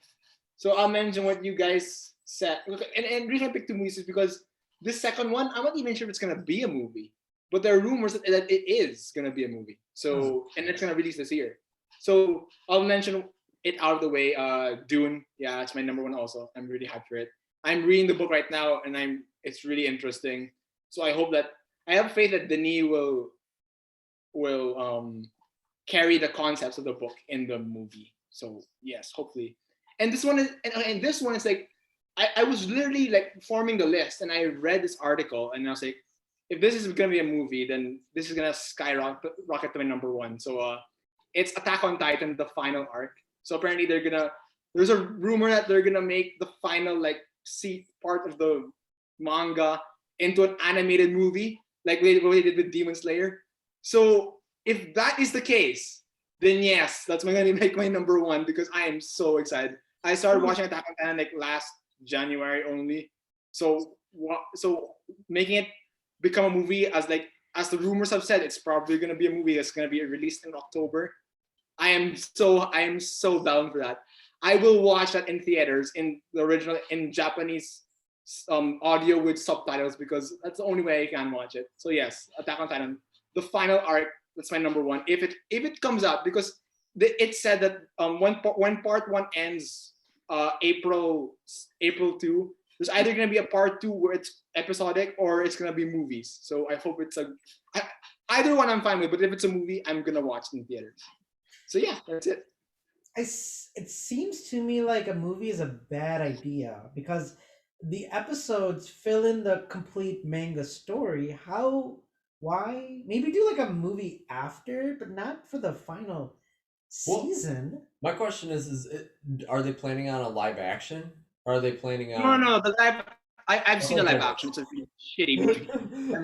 D: So I'll mention what you guys said. Look, and the reason I picked two movies is because this second one, I'm not even sure if it's gonna be a movie, but there are rumors that it is gonna be a movie. So and it's gonna release this year. So I'll mention it out of the way. Dune, yeah, it's my number one also. I'm really hyped for it. I'm reading the book right now, and it's really interesting. So I hope that I have faith that Denis will carry the concepts of the book in the movie. So yes, hopefully. And this one is like I was literally like forming the list, and I read this article, and I was like, if this is gonna be a movie, then this is gonna skyrocket to my number one. So it's Attack on Titan, the final arc. So apparently there's a rumor that they're gonna make the final like part of the manga into an animated movie, like what they did with Demon Slayer. So if that is the case, then yes, that's gonna make my number one because I am so excited. I started watching Attack on Titan like last January only. So making it become a movie as the rumors have said, it's probably gonna be a movie that's gonna be released in October. I am so down for that. I will watch that in theaters in the original in Japanese audio with subtitles because that's the only way I can watch it. So yes, Attack on Titan, the final arc, that's my number one. If it comes out because it said that when part one ends April 2, there's either gonna be a part two where it's episodic or it's gonna be movies. So I hope either one I'm fine with, but if it's a movie, I'm gonna watch it in theaters. So yeah, that's it.
B: It seems to me like a movie is a bad idea because the episodes fill in the complete manga story. How? Why? Maybe do like a movie after, but not for the final
E: Well,
B: season.
E: my question are they planning on a live action? Or are they planning
D: No,
E: on?
D: no, the I've seen the live
E: Okay.
D: action. It's a really shitty movie.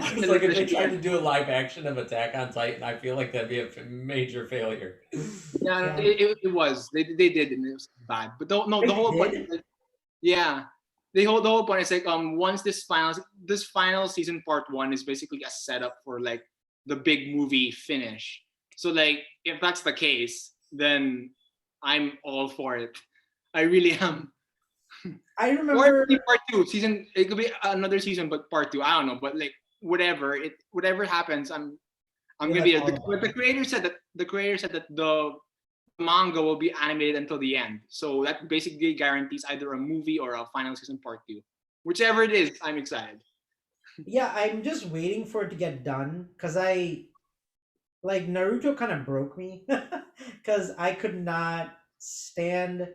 E: I was like, if they tried to do a live action of Attack on Titan, I feel like that'd be a major failure.
D: Yeah,
B: Yeah.
D: it was. They did, and it was bad. But the
B: They
D: whole point,
B: did?
D: yeah, the whole point is like once this final season part one is basically a setup for like the big movie finish. So like if that's the case, then I'm all for it. I really am.
B: I
D: Or it
B: remember.
D: could be part two season. It could be another season, but part two. I don't know, but like whatever happens, I'm
B: You're
D: gonna
B: like
D: be.
B: all
D: But
B: about it.
D: the creator said that the manga will be animated until the end. So that basically guarantees either a movie or a final season part two. Whichever it is, I'm excited.
B: Yeah, I'm just waiting for it to get done because I like Naruto kind of broke me because I could not stand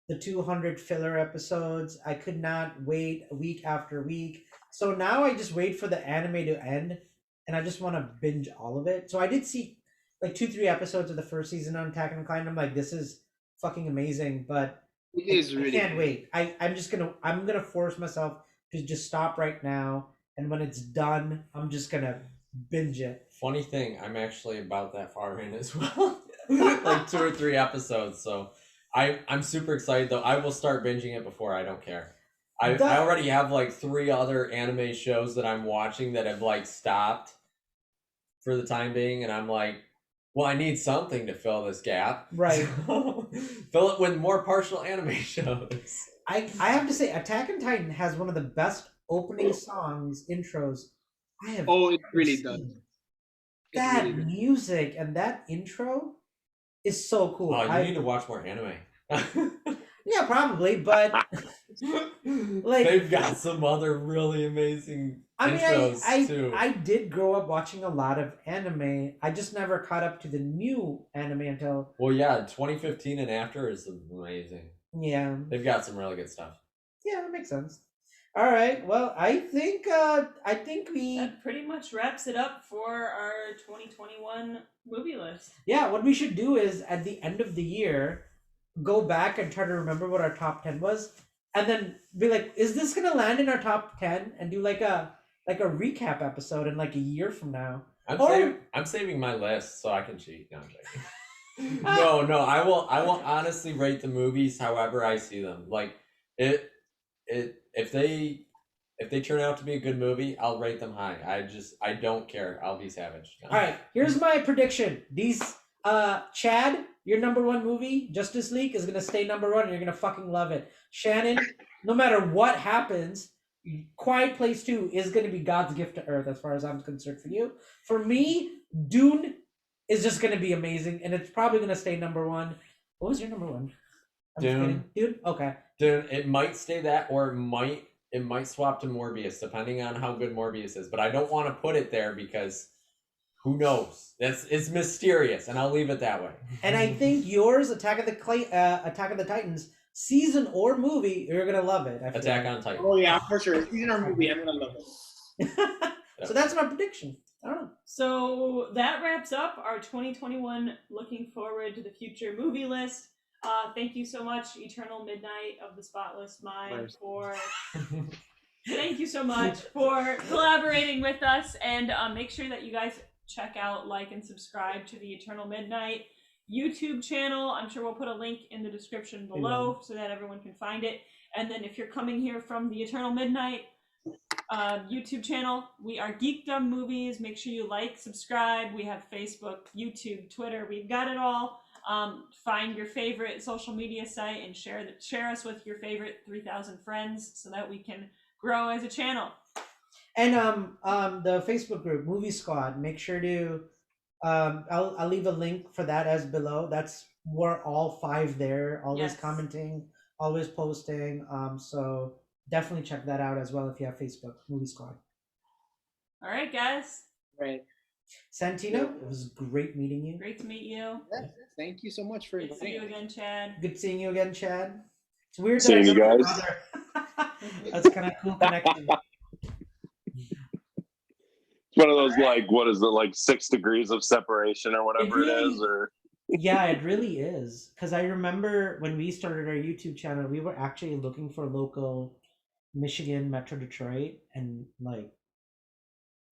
B: the 200 filler episodes. I could not wait week after week. So now I just wait for the anime to end and I just want to binge all of it. So I did see like 2, 3 episodes of the first season on Attack on Titan. I'm like, this is fucking amazing, but
D: It
B: I,
D: is
B: I
D: really
B: can't
D: good.
B: wait. I'm gonna force myself to just stop right now, and when it's done, I'm just gonna binge it.
E: Funny thing, I'm actually about that far in as well. Like 2 or 3 episodes. So I'm super excited though. I will start binging it before I don't care. I
B: That
E: already have like 3 other anime shows that I'm watching that have like stopped for the time being, and I'm like, well, I need something to fill this gap.
B: right.
E: So, fill it with more partial anime shows.
B: I have to say, Attack on Titan has one of the best opening songs intros I have
D: Oh, it
B: ever
D: really does.
B: seen.
D: It really
B: That
D: does.
B: music and that intro is so cool.
E: Oh, you need to watch more anime.
B: Yeah, probably, but like
E: They've got some other really amazing
B: I mean,
E: intros too.
B: I did grow up watching a lot of anime. I just never caught up to the new anime until
E: Well, yeah, 2015 and after is amazing.
B: yeah.
E: They've got some really good stuff.
B: Yeah, that makes sense. All right. Well, I think we
C: That pretty much wraps it up for our 2021 movie list.
B: yeah. What we should do is at the end of the year, go back and try to remember what our top 10 was, and then be like, is this gonna land in our top 10? And do like a recap episode in like a year from now.
E: I'm saving my list so I can cheat. No, I'm joking. No, I will honestly rate the movies however I see them. Like it if they turn out to be a good movie, I'll rate them high. I don't care. I'll be savage. No.
B: All right, here's my prediction. These Chad, your number one movie, Justice League, is gonna stay number one, and you're gonna fucking love it. Shannon, no matter what happens, Quiet Place 2 is gonna be God's gift to Earth, as far as I'm concerned. For you, for me, Dune is just gonna be amazing, and it's probably gonna stay number one. What was your number one? I'm just
E: Dune.
B: kidding. Dune. Okay.
E: Dude, it might stay that, or it might swap to Morbius, depending on how good Morbius is. But I don't want to put it there because who knows? It's mysterious, and I'll leave it that way.
B: And I think yours, Attack of the Titans, season or movie, you're gonna love it. I feel
E: Attack
B: like.
E: on Titan.
D: Oh yeah, for sure. Season or movie, I'm gonna love it.
B: So that's my prediction. I don't know.
C: So that wraps up our 2021 looking forward to the future movie list. Thank you so much, Eternal Midnight of the Spotless Mind, for thank you so much for collaborating with us, and make sure that you guys check out, like, and subscribe to the Eternal Midnight YouTube channel. I'm sure we'll put a link in the description below so that everyone can find it. And then if you're coming here from the Eternal Midnight YouTube channel, we are Geekdom Movies. Make sure you like, subscribe. We have Facebook, YouTube, Twitter. We've got it all. Find your favorite social media site and share us with your favorite 3,000 friends so that we can grow as a channel.
B: And the Facebook group Movie Squad. Make sure to I'll leave a link for that as below. That's we're all five there, always
C: Yes.
B: commenting, always posting. So definitely check that out as well if you have Facebook Movie Squad.
C: All right, guys.
D: Right.
B: Santino, it was great meeting you.
C: Great to meet you.
D: Yeah, thank you so much for
C: Good to see
D: inviting
C: you
D: me.
C: again, Chad.
B: Good seeing you again, Chad. It's weird
A: Seeing
B: that I
A: you
B: know your
A: guys.
B: brother. That's kind of cool connection.
A: It's one of those, like, what is it, like 6 degrees of separation or whatever it
B: really-
A: is, or
B: Yeah, it really is. Because I remember when we started our YouTube channel, we were actually looking for local Michigan, Metro Detroit, and like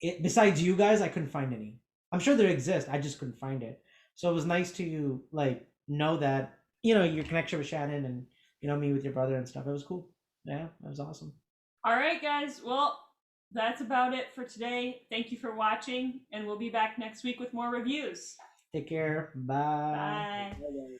B: it. Besides you guys, I couldn't find any. I'm sure they exist. I just couldn't find it. So it was nice to like know that your connection with Shannon and me with your brother and stuff. It was cool. Yeah, it was awesome.
C: All right, guys. Well, that's about it for today. Thank you for watching, and we'll be back next week with more reviews.
B: Take care. Bye.
C: Bye.
D: Bye-bye.